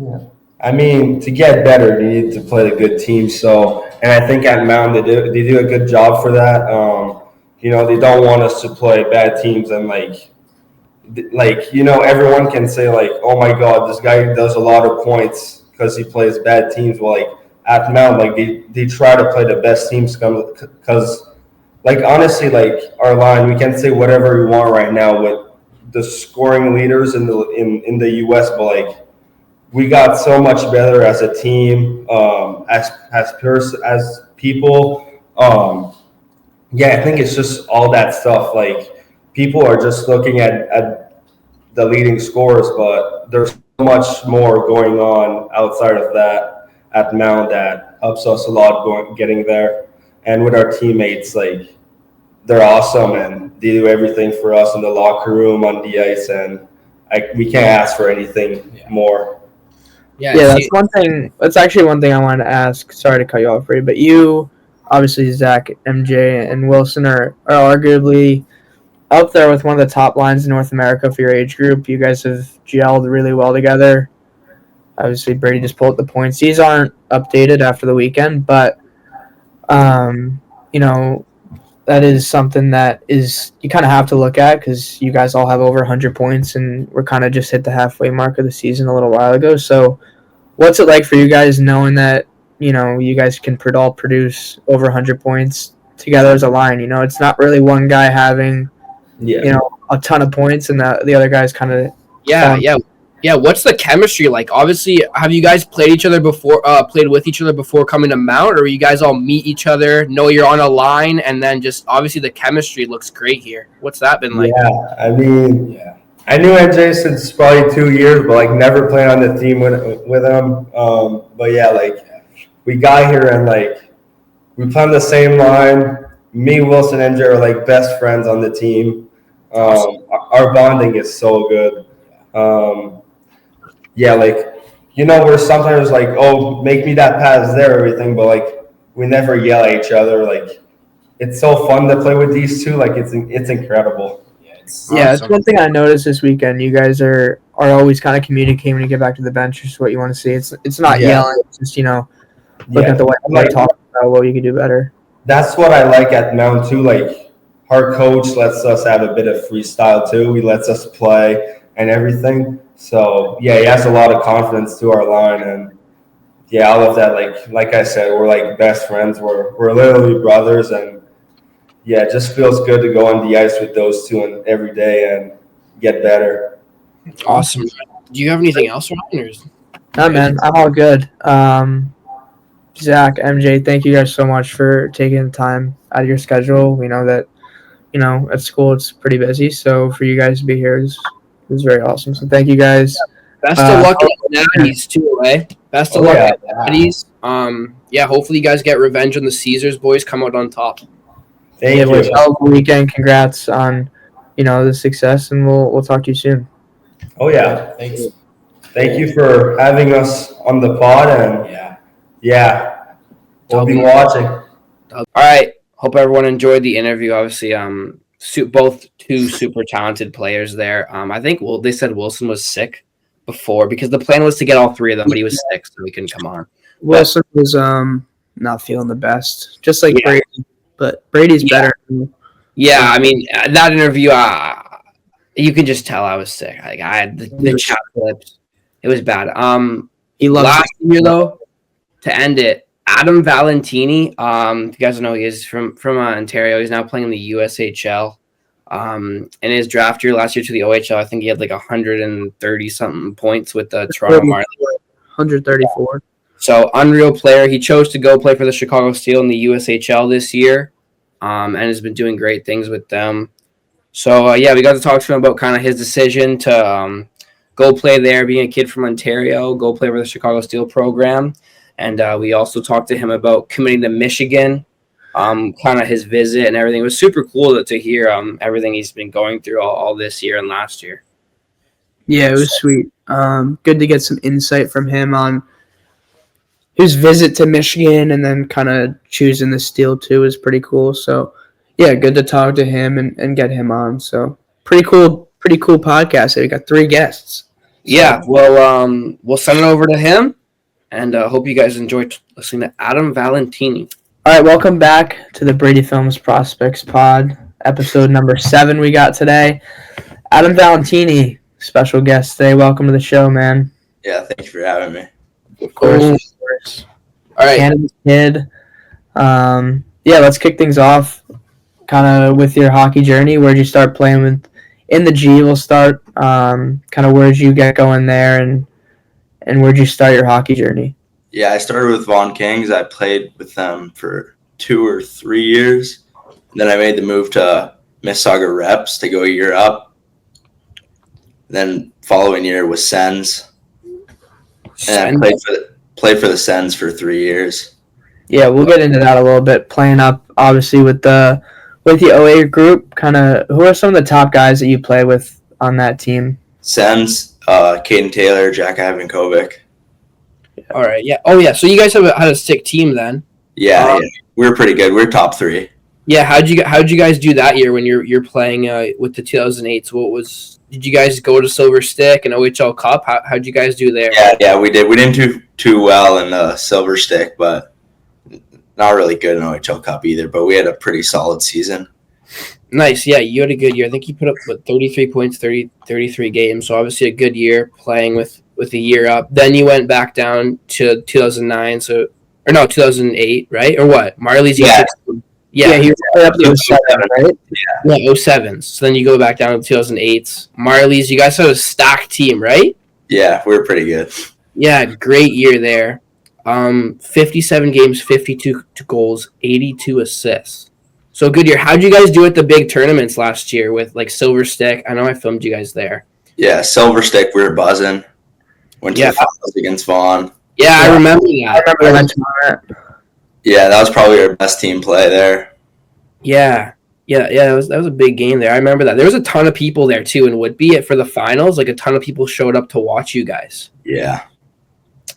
Yeah. I mean, to get better, you need to play the good teams. So, and I think at Mount they do a good job for that. You know, they don't want us to play bad teams and everyone can say like, oh my God, this guy does a lot of points because he plays bad teams. Well, like at Mount, like they try to play the best teams because, like honestly, like our line, we can say whatever we want right now with the scoring leaders in the U.S., but like we got so much better as a team, as people. I think it's just all that stuff. Like people are just looking at the leading scorers, but there's so much more going on outside of that at Mount that helps us a lot getting there. And with our teammates, like they're awesome and they do everything for us in the locker room, on the ice, and we can't ask for anything more. Yeah, that's one thing. That's actually one thing I wanted to ask. Sorry to cut you off, Brady, but you, obviously, Zach, MJ, and Wilson are arguably up there with one of the top lines in North America for your age group. You guys have gelled really well together. Obviously, Brady just pulled the points. These aren't updated after the weekend, but that is something that is you kind of have to look at because you guys all have over 100 points, and we're kind of just hit the halfway mark of the season a little while ago. So what's it like for you guys knowing that, you guys can all produce over 100 points together as a line? It's not really one guy having, a ton of points and the other guys kind of. Yeah, what's the chemistry like? Obviously, have you guys played with each other before coming to Mount, or you guys all meet each other, know you're on a line, and then just obviously the chemistry looks great here? What's that been like? Yeah, I mean, I knew NJ since probably 2 years, but like never played on the team with him. But yeah, like we got here and like we play on the same line. Me, Wilson, and NJ are like best friends on the team. Our bonding is so good. We're sometimes like, oh, make me that pass there, everything, but like we never yell at each other. Like it's so fun to play with these two. Like it's incredible. It's one thing I noticed this weekend. You guys are always kind of communicating when you get back to the bench, just what you want to see. It's not yelling. It's just looking at the way talking about what you can do better. That's what I like at Mount too. Like our coach lets us have a bit of freestyle too. He lets us play and everything. So he has a lot of confidence to our line, and I love that. Like I said, we're like best friends. We're literally brothers, and it just feels good to go on the ice with those two and every day and get better. Awesome. Do you have anything else, Ryan? No, man, I'm all good. Zach, MJ, thank you guys so much for taking the time out of your schedule. We know that, at school it's pretty busy, so for you guys to be here is very awesome. So thank you guys. Best of luck at Natties too, eh? Best of luck at Natties. Hopefully you guys get revenge on the Caesars boys, come out on top. Thank you. Have a weekend. Congrats on, the success, and we'll talk to you soon. Oh yeah. Thanks. Thank you for having us on the pod, and we'll be watching. All right. Hope everyone enjoyed the interview. Obviously, both two super talented players there. I think they said Wilson was sick before because the plan was to get all three of them, but he was sick, so he couldn't come on. Wilson was not feeling the best, just like Brady, but Brady's better. Yeah, I mean that interview, you can just tell I was sick. Like I had the chapped lips. It was bad. Last year though, to end it, Adam Valentini, if you guys don't know, he is from Ontario. He's now playing in the USHL. In his draft year last year to the OHL, I think he had like 130-something points with the Toronto Marlies. 134. So, unreal player. He chose to go play for the Chicago Steel in the USHL this year and has been doing great things with them. So, we got to talk to him about kind of his decision to go play there, being a kid from Ontario, go play for the Chicago Steel program. And we also talked to him about committing to Michigan, kind of his visit and everything. It was super cool to hear everything he's been going through all this year and last year. Yeah, it was sweet. Good to get some insight from him on his visit to Michigan and then kind of choosing the Steel too is pretty cool. So, Yeah, good to talk to him and get him on. So pretty cool podcast. We got 3 guests. Yeah, well, we'll send it over to him, and hope you guys enjoyed listening to Adam Valentini. All right, welcome back to the Brady Films Prospects Pod, episode number 7 we got today. Adam Valentini, special guest today. Welcome to the show, man. Yeah, thank you for having me. Of course. All right. Canada's kid. Yeah, let's kick things off kind of with your hockey journey. Where'd you start playing with in the G? We'll start kind of where'd you get going there and where'd you start your hockey journey? Yeah, I started with Vaughan Kings. I played with them for 2 or 3 years. And then I made the move to Mississauga Reps to go a year up. Then following year was Sens. And I played for the Sens for 3 years. Yeah, we'll get into that a little bit. Playing up, obviously, with the OA group, kind of, who are some of the top guys that you play with on that team? Sens, Caden Taylor, Jack Ivankovic. All right, yeah. Oh, yeah, so you guys had a sick team then. Yeah, we were pretty good. We were top 3. Yeah, how'd you guys do that year when you're playing with the 2008s? Did you guys go to Silver Stick and OHL Cup? How'd you guys do there? Yeah, we did. We didn't do too well in the Silver Stick, but not really good in OHL Cup either. But we had a pretty solid season. Nice, yeah. You had a good year. I think you put up 33 points, 33 games. So obviously a good year playing with a year up. Then you went back down to 2009. 2008, right? Or what? Marley's. Yeah, he was up to 07, right? Yeah, 07. So then you go back down to 2008s. Marley's, you guys had a stacked team, right? Yeah, we were pretty good. Yeah, great year there. 57 games, 52 goals, 82 assists. So good year. How'd you guys do at the big tournaments last year with like Silver Stick? I know I filmed you guys there. Yeah, Silver Stick, we were buzzing. Went to the finals against Vaughan. Yeah, I remember that. Yeah, that was probably our best team play there. Yeah. That was a big game there. I remember that. There was a ton of people there too in Whitby for the finals. Like a ton of people showed up to watch you guys. Yeah.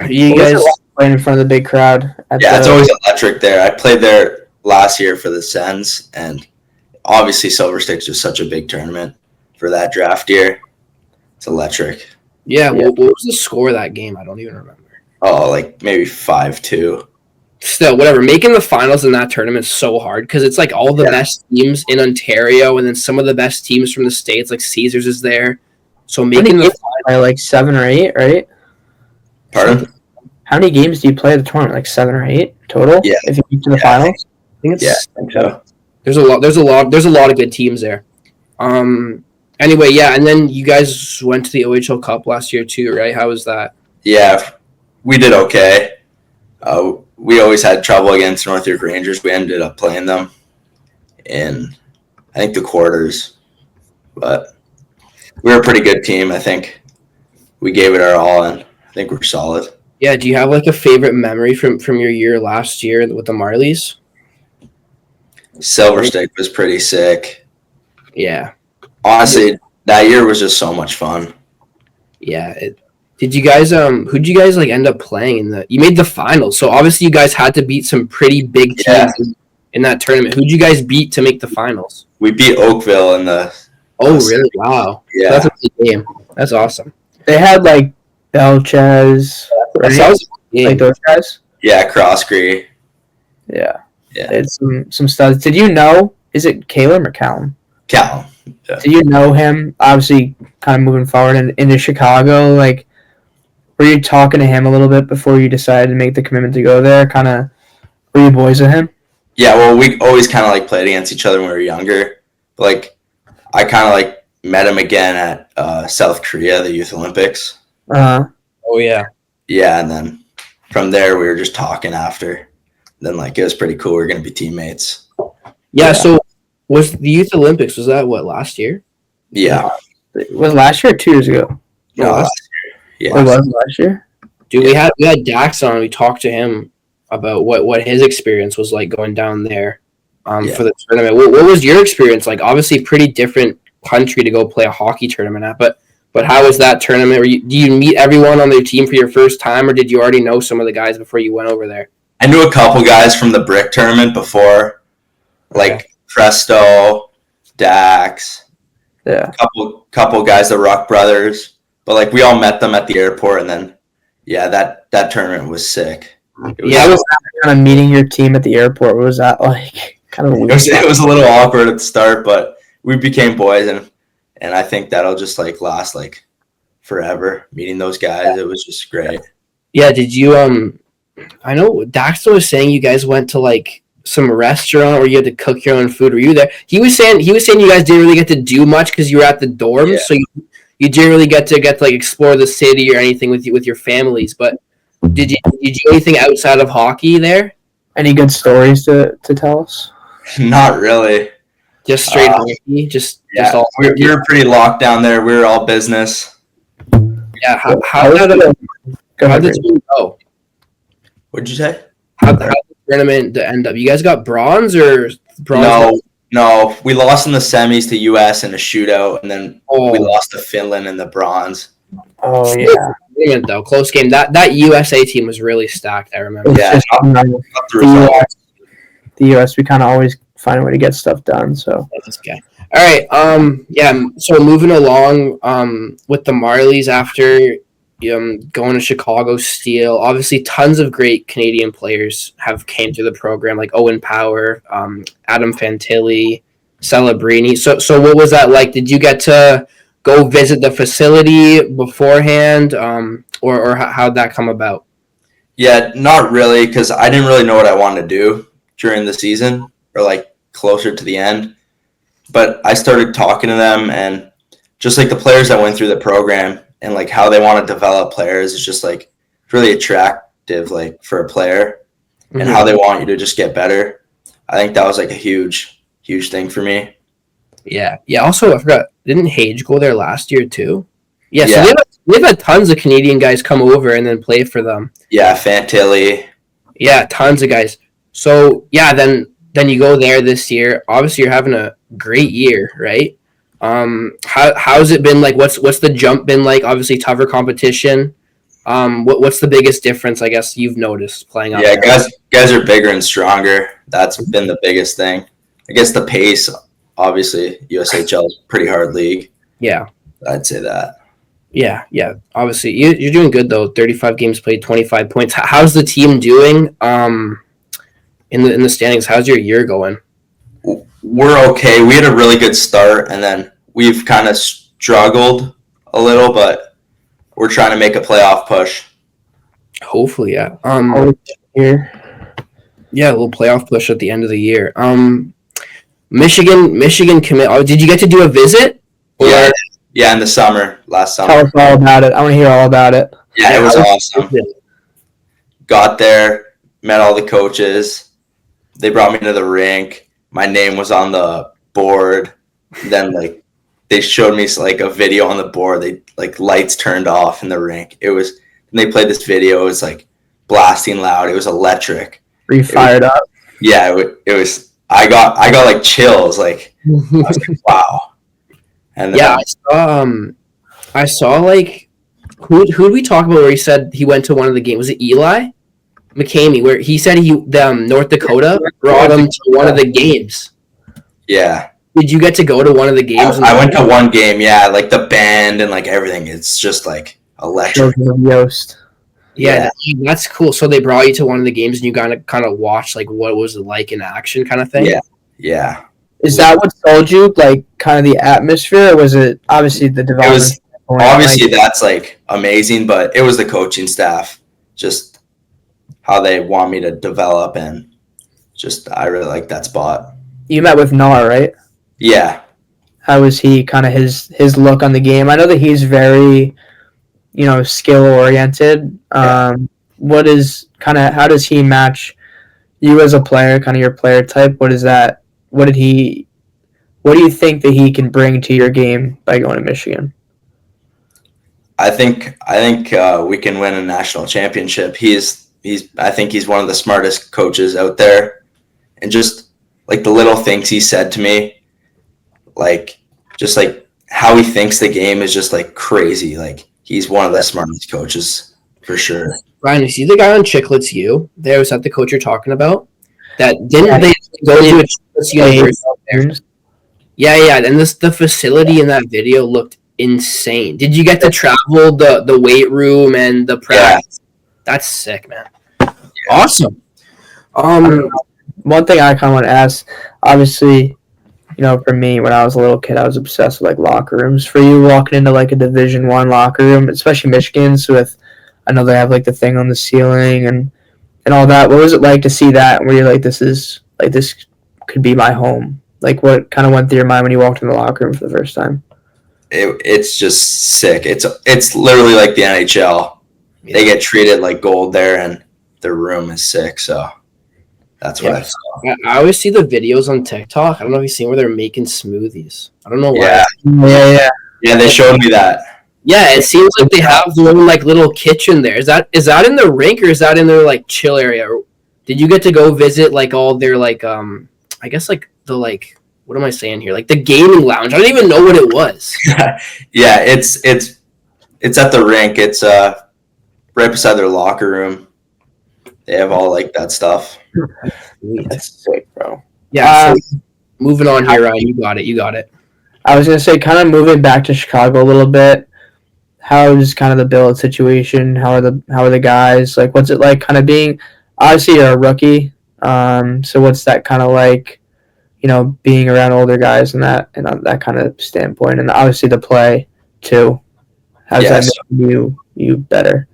You guys playing in front of the big crowd. It's always electric there. I played there last year for the Sens, and obviously Silver Stick's just such a big tournament for that draft year. It's electric. Yeah. What was the score of that game? I don't even remember. Oh, like maybe 5-2. Still, whatever. Making the finals in that tournament is so hard because it's like all the best teams in Ontario and then some of the best teams from the States, like Caesars is there. So making the finals like 7 or 8, right? Pardon? How many games do you play at the tournament? Like 7 or 8 total? Yeah. If you get to the finals? I think so. There's a lot of good teams there. Anyway, yeah, and then you guys went to the OHL Cup last year too, right? How was that? Yeah, we did okay. We always had trouble against North York Rangers. We ended up playing them in, I think, the quarters. But we were a pretty good team. I think we gave it our all, and I think we're solid. Yeah, do you have like a favorite memory from your year last year with the Marlies? Silver Stick was pretty sick. Yeah. Honestly, that year was just so much fun. Yeah. Did you guys who'd you guys like end up playing in you made the finals, so obviously you guys had to beat some pretty big teams in that tournament. Who'd you guys beat to make the finals? We beat Oakville in the really? Wow. Yeah. That's a big game. That's awesome. They had like Belchez, like those guys. Yeah, Crossgree. Yeah. Yeah. It's some studs. Did you know, is it Caleb or Callum? Callum. Yeah. Did you know him, obviously kind of moving forward into Chicago? Like, were you talking to him a little bit before you decided to make the commitment to go there? Kind of, were you boys with him? Yeah, well, we always kind of like played against each other when we were younger. But, like, I kind of like met him again at South Korea, the Youth Olympics. Uh-huh. Oh, yeah. Yeah, and then from there we were just talking after. Then, like, it was pretty cool. We were going to be teammates. Yeah, so was the Youth Olympics, was that, last year? Yeah. Was it last year or 2 years ago? No, last year. Yeah. It was last year? Dude, we had Dax on. We talked to him about what his experience was like going down there for the tournament. What was your experience like? Obviously, pretty different country to go play a hockey tournament at, but how was that tournament? Do you meet everyone on their team for your first time, or did you already know some of the guys before you went over there? I knew a couple guys from the Brick tournament before. Like, Presto, Dax, Yeah. couple guys, the Ruck brothers. But like we all met them at the airport, and then that tournament was sick. I was kind of meeting your team at the airport. What was that like? Kind of weird. It was a little awkward at the start, but we became boys, and I think that'll just like last like forever. Meeting those guys, it was just great. Yeah, did you I know Daxter was saying you guys went to like some restaurant where you had to cook your own food. Were you there? He was saying you guys didn't really get to do much because you were at the dorms, so you didn't really get to like explore the city or anything with your families. But did you do anything outside of hockey there? Any good stories to tell us? Not really. Just straight hockey. Just all. We were pretty locked down there. We were all business. Yeah. How did the team go? What'd you say? How the tournament to end up? You guys got bronze or bronze? No. We lost in the semis to US in a shootout, and then we lost to Finland in the bronze. Oh yeah. Though close game. That USA team was really stacked. I remember. Yeah. The US, we kind of always find a way to get stuff done. So that's okay. All right. So moving along with the Marlies after going to Chicago Steel. Obviously, tons of great Canadian players have came through the program, like Owen Power, Adam Fantilli, Celebrini. So what was that like? Did you get to go visit the facility beforehand, or how'd that come about? Yeah, not really, because I didn't really know what I wanted to do during the season or like closer to the end. But I started talking to them, and just like the players that went through the program and like how they want to develop players is just like really attractive, like for a player, and how they want you to just get better. I think that was like a huge thing for me. Yeah. Also, I forgot, didn't Hage go there last year too? Yeah. So they've had tons of Canadian guys come over and then play for them. Yeah, Fantilli. Yeah, tons of guys. So yeah, then you go there this year. Obviously, you're having a great year, right? How's it been like? What's the jump been like? Obviously, tougher competition. What's the biggest difference? I guess you've noticed playing out there? Guys are bigger and stronger. That's been the biggest thing. I guess the pace. Obviously, USHL is a pretty hard league. Yeah, I'd say that. Yeah. Obviously, you're doing good though. 35 games played, 25 points. How's the team doing? In the standings, how's your year going? We're okay. We had a really good start, and then we've kind of struggled a little, but we're trying to make a playoff push. Hopefully, yeah. Yeah, a little playoff push at the end of the year. Michigan commit. Oh, did you get to do a visit? Yeah, in the summer, last summer. Tell us all about it. I want to hear all about it. Yeah, it was awesome. Got there, met all the coaches. They brought me to the rink. My name was on the board. Then like they showed me like a video on the board. They like lights turned off in the rink. And they played this video. It was like blasting loud. It was electric. Were you fired up? Yeah, it was. I got like chills. Like I was like, wow. And then, I saw like who did we talk about where he said he went to one of the games? Was it Eli McCamey, where he said North Dakota brought him to one of the games? Yeah. Did you get to go to one of the games? I went to one game. Yeah, like the band and like everything. It's just like electric. Yeah, that's cool. So they brought you to one of the games, and you kind of watched like what was it like in action, kind of thing. Yeah. Is that what sold you, like kind of the atmosphere? Or was it obviously the development? It was obviously that's like amazing, but it was the coaching staff, just how they want me to develop, and just I really like that spot. You met with Nar, right? Yeah. How was he? Kind of his look on the game. I know that he's very, skill oriented. What is how does he match you as a player? Kind of your player type. What is that? What do you think that he can bring to your game by going to Michigan? I think we can win a national championship. I think he's one of the smartest coaches out there, and just like the little things he said to me, like just like how he thinks the game is just like crazy. Like he's one of the smartest coaches for sure. Ryan, you see the guy on Chicklets U? There, was that the coach you're talking about? That didn't they go to a Chicklets university cartoons. Yeah, and the facility in that video looked insane. Did you get to travel the weight room and the practice? Yeah. That's sick, man. Yeah. Awesome. One thing I kind of want to ask, obviously, for me, when I was a little kid, I was obsessed with locker rooms. For you, walking into a Division I locker room, especially Michigan's, I know they have the thing on the ceiling and all that. What was it like to see that? Where you're this could be my home? What kind of went through your mind when you walked in the locker room for the first time? It's just sick. It's literally like the NHL. Yeah. They get treated like gold there, and their room is sick. So that's what I saw. I always see the videos on TikTok. I don't know if you've seen where they're making smoothies. I don't know why. Yeah. They showed me that. Yeah, it seems like they have their own little kitchen there. Is that in the rink or is that in their chill area? Or did you get to go visit all their I guess what am I saying here? The gaming lounge. I don't even know what it was. Yeah, it's at the rink. It's right beside their locker room. They have all that stuff. That's sick, bro. Yeah. Moving on here, Ryan. You got it. I was gonna say, kind of moving back to Chicago a little bit. How is kind of the billet situation? How are the guys? What's it like? Kind of being, obviously you're a rookie. So what's that kind of like? Being around older guys and that kind of standpoint, and obviously the play too. How's that make you better?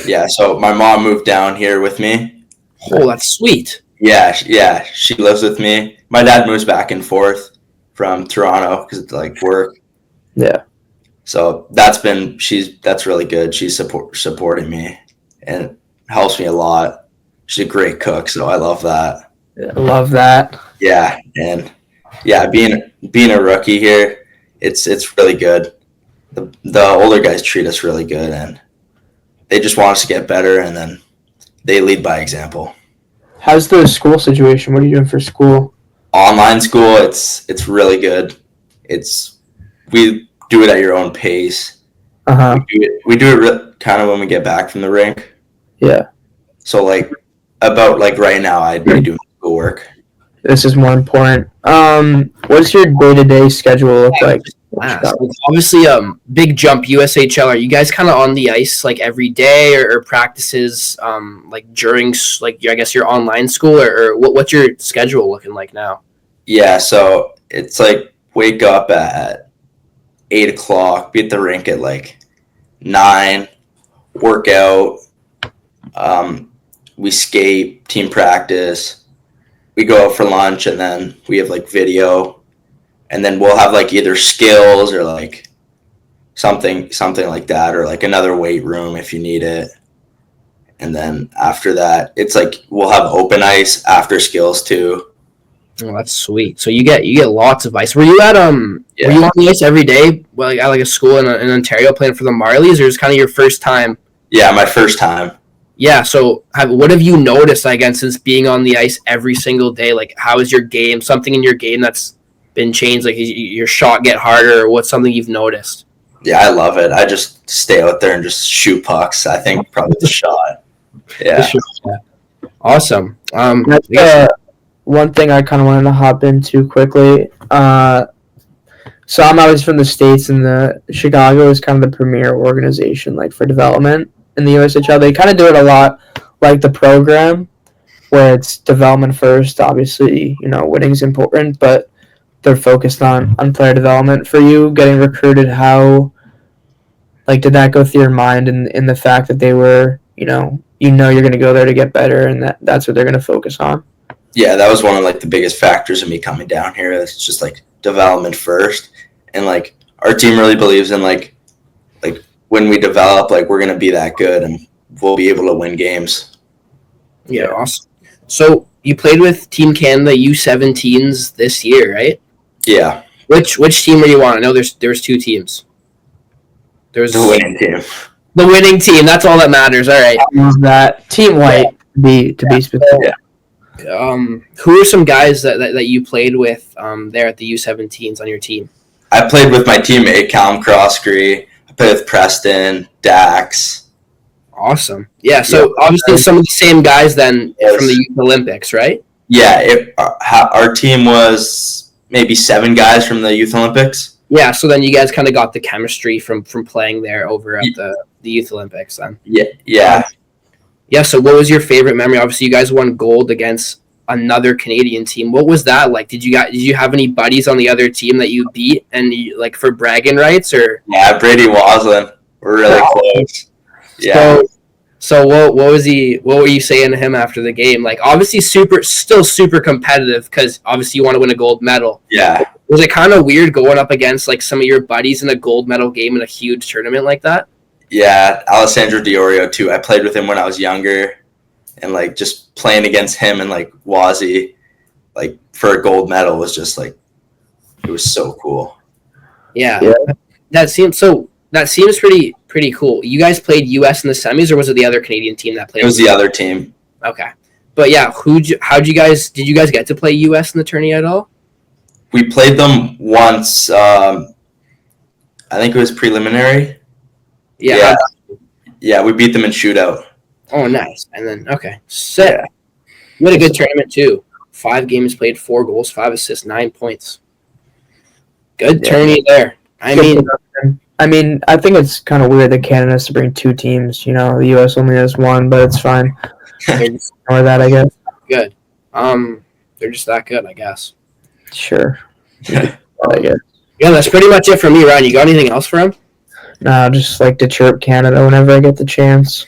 Yeah, so my mom moved down here with me. Oh, that's sweet. Yeah, she lives with me. My dad moves back and forth from Toronto because it's work. Yeah. So that's really good. She's supporting me and helps me a lot. She's a great cook, so I love that. Yeah, I love that. Yeah, and being a rookie here, it's really good. The older guys treat us really good, and they just want us to get better, and then they lead by example. How's the school situation? What are you doing for school? Online school, it's really good. We do it at your own pace. We do it kind of when we get back from the rink. Yeah. So about right now, I'd be doing schoolwork. This is more important. What's your day-to-day schedule look like? Obviously, big jump USHL. Are you guys kind of on the ice every day or practices during I guess your online school or what's your schedule looking like now? Yeah, so it's wake up at 8:00, be at the rink at 9, work out. We skate, team practice. We go out for lunch, and then we have video. And then we'll have either skills or something like that, or another weight room if you need it. And then after that, it's we'll have open ice after skills too. Oh, that's sweet. So you get lots of ice. Were you at Were you on the ice every day? At a school in Ontario playing for the Marlies, or is it kind of your first time? Yeah, my first time. Yeah. So what have you noticed again since being on the ice every single day? How is your game? Something in your game that's been changed? Your shot get harder, or what's something you've noticed? Yeah, I love it. I just stay out there and just shoot pucks. I think probably the shot. Yeah. Awesome. One thing I kind of wanted to hop into quickly. So I'm always from the States, and Chicago is kind of the premier organization for development in the USHL. They kind of do it a lot the program, where it's development first. Obviously, winning's important, but they're focused on player development. For you getting recruited, how did that go through your mind in the fact that they were you're going to go there to get better, and that's what they're going to focus on? Yeah, that was one of the biggest factors of me coming down here. It's just development first, and our team really believes in when we develop, we're going to be that good and we'll be able to win games. Yeah, awesome. So you played with Team Canada U17s this year, right? Yeah. Which team were you on? I know there's two teams. There's the winning team. The winning team. That's all that matters. All right. That Team White to be specific. Yeah. Who are some guys that you played with there at the U17s on your team? I played with my teammate Callum Croskery. I played with Preston, Dax. Awesome. Yeah. So obviously some of the same guys then from the Youth Olympics, right? Yeah. Our team was maybe 7 guys from the Youth Olympics. Yeah, so then you guys kind of got the chemistry from playing there over at the Youth Olympics then. Yeah. Yeah, so what was your favorite memory? Obviously, you guys won gold against another Canadian team. What was that like? Did you have any buddies on the other team that you beat and like for bragging rights or? Yeah, Brady Waslin. We're really close. Yeah. So what was what were you saying to him after the game? Like obviously still super competitive because obviously you want to win a gold medal. Yeah. Was it kind of weird going up against like some of your buddies in a gold medal game in a huge tournament like that? Yeah, Alessandro Diorio too. I played with him when I was younger, and like just playing against him and like Wazzy, like for a gold medal was just like it was so cool. Yeah. That seems pretty cool. You guys played US in the semis, or was it the other Canadian team that played? It was the other team. Okay, but yeah, did you guys get to play US in the tourney at all? We played them once. I think it was preliminary. Yeah, we beat them in shootout. Oh, nice. And then sick. Yeah. You had a good tournament too. 5 games played, 4 goals, 5 assists, 9 points. Good tourney there. I mean, I think it's kind of weird that Canada has to bring 2 teams. You know, the U.S. only has 1, but it's fine. Ignore that, I guess. Good. They're just that good, I guess. Sure. I guess. Yeah, that's pretty much it for me, Ryan. You got anything else for him? No, I just like to chirp Canada whenever I get the chance.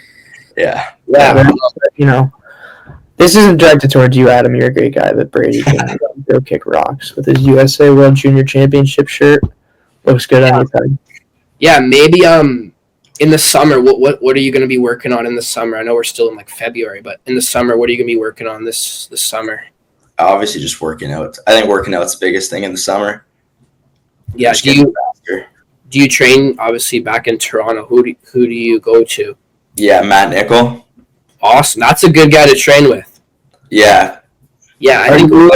Yeah. You know, this isn't directed towards you, Adam. You're a great guy, but Brady can go kick rocks with his USA World Junior Championship shirt. Looks good on you. Yeah, maybe in the summer, what are you going to be working on in the summer? I know we're still in like February, but in the summer, what are you going to be working on this summer? Obviously, just working out. I think working out's the biggest thing in the summer. Yeah. Do you train obviously back in Toronto? Who do you go to? Yeah, Matt Nickel. Awesome. That's a good guy to train with. Yeah. Yeah. Are you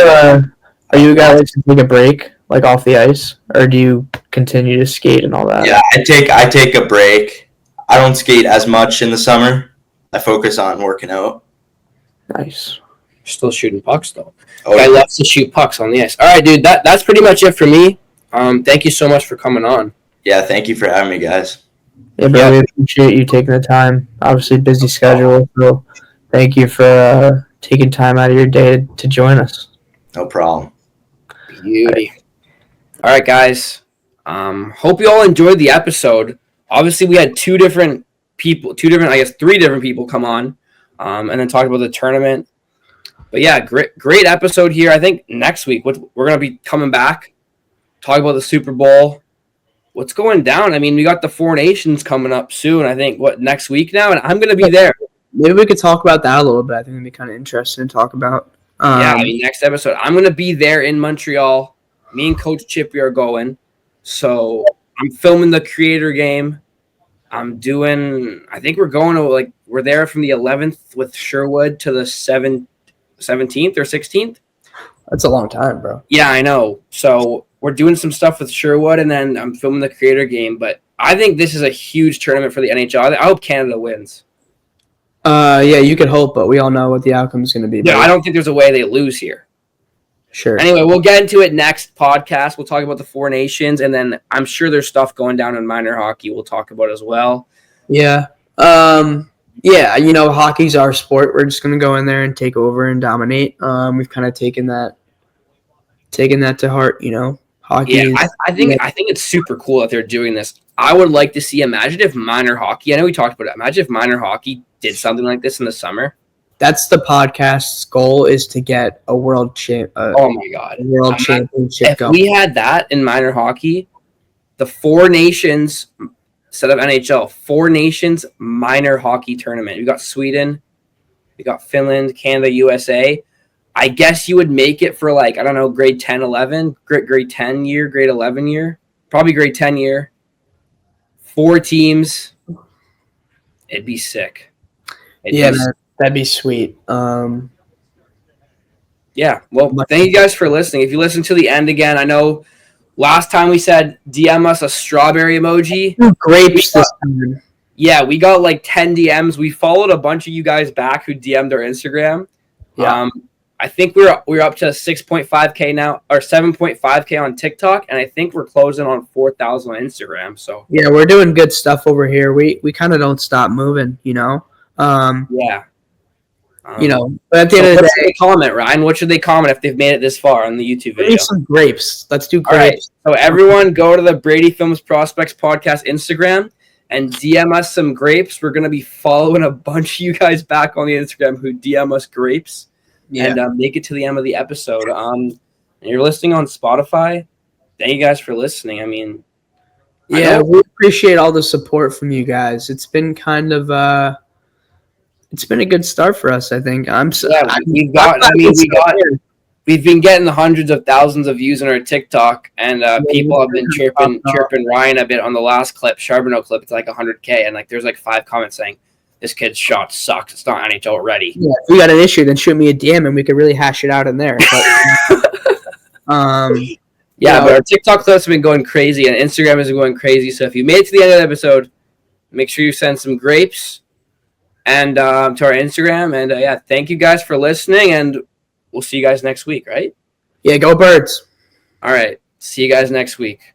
a guy that to take a break, like off the ice, or do you continue to skate and all that? Yeah, I take a break. I don't skate as much in the summer. I focus on working out. Nice. Still shooting pucks though. Oh, guy loves to shoot pucks on the ice. All right, dude. That's pretty much it for me. Thank you so much for coming on. Yeah, thank you for having me, guys. Yeah, bro, we appreciate you taking the time. Obviously, busy schedule, so thank you for taking time out of your day to join us. No problem. Beauty. All right, guys. Hope you all enjoyed the episode. Obviously, we had three different people come on, and then talk about the tournament. But yeah, great episode here. I think next week we're going to be coming back, talk about the Super Bowl. What's going down? I mean, we got the 4 Nations coming up soon. I think, next week now? And I'm going to be there. Maybe we could talk about that a little bit. I think it'd be kind of interesting to talk about. Next episode. I'm going to be there in Montreal. Me and Coach Chippy are going. So I'm filming the creator game. I think we're going to, we're there from the 11th with Sherwood to the 17th or 16th. That's a long time, bro. Yeah, I know. So we're doing some stuff with Sherwood, and then I'm filming the creator game. But I think this is a huge tournament for the NHL. I hope Canada wins. Yeah, you could hope, but we all know what the outcome is going to be. Yeah, I don't think there's a way they lose here. Sure. Anyway, we'll get into it next podcast. We'll talk about the 4 Nations, and then I'm sure there's stuff going down in minor hockey we'll talk about as well. Yeah. Yeah, hockey's our sport. We're just going to go in there and take over and dominate. We've kind of taken that to heart, Hockey. Yeah, I think it's super cool that they're doing this. I would like to see. Imagine if minor hockey. I know we talked about it. Imagine if minor hockey did something like this in the summer. That's the podcast's goal, is to get a world champ. Oh my god, a world championship. If we had that in minor hockey, the 4 Nations instead of NHL, 4 Nations minor hockey tournament. We got Sweden, we got Finland, Canada, USA. I guess you would make it for grade 10, 11, grade 10 year, grade 11 year, probably grade 10 year. 4 teams. It'd be sick. That'd be sweet. Yeah. Well, thank you guys for listening. If you listen to the end again, I know last time we said DM us a strawberry emoji. Grapes this time. Yeah, we got 10 DMs. We followed a bunch of you guys back who DM'd our Instagram. Yeah. I think we're up to 6.5K now, or 7.5K on TikTok, and I think we're closing on 4,000 on Instagram. So Yeah, we're doing good stuff over here. We kind of don't stop moving, you know. yeah. But at the end of the what day, should they comment, Ryan? What should they comment if they've made it this far on the YouTube video? need some grapes. Let's do All right. grapes. So everyone, go to the Brady Films Prospects Podcast Instagram and DM us some grapes. We're gonna be following a bunch of you guys back on the Instagram who DM us grapes. Yeah. And make it to the end of the episode. And you're listening on Spotify. Thank you guys for listening. I mean, Yeah, we appreciate all the support from you guys. It's been kind of it's been a good start for us, I think. We've been getting hundreds of thousands of views on our TikTok, and people have been chirping Ryan a bit on the last clip, Charbonneau clip. It's like 100K, and like there's like 5 comments saying, "This kid's shot sucks. It's not NHL ready." Yeah, if we got an issue, then shoot me a DM and we could really hash it out in there. But, but our TikTok clips have been going crazy and Instagram has been going crazy. So if you made it to the end of the episode, make sure you send some grapes and to our Instagram. And thank you guys for listening, and we'll see you guys next week, right? Yeah, go Birds. All right. See you guys next week.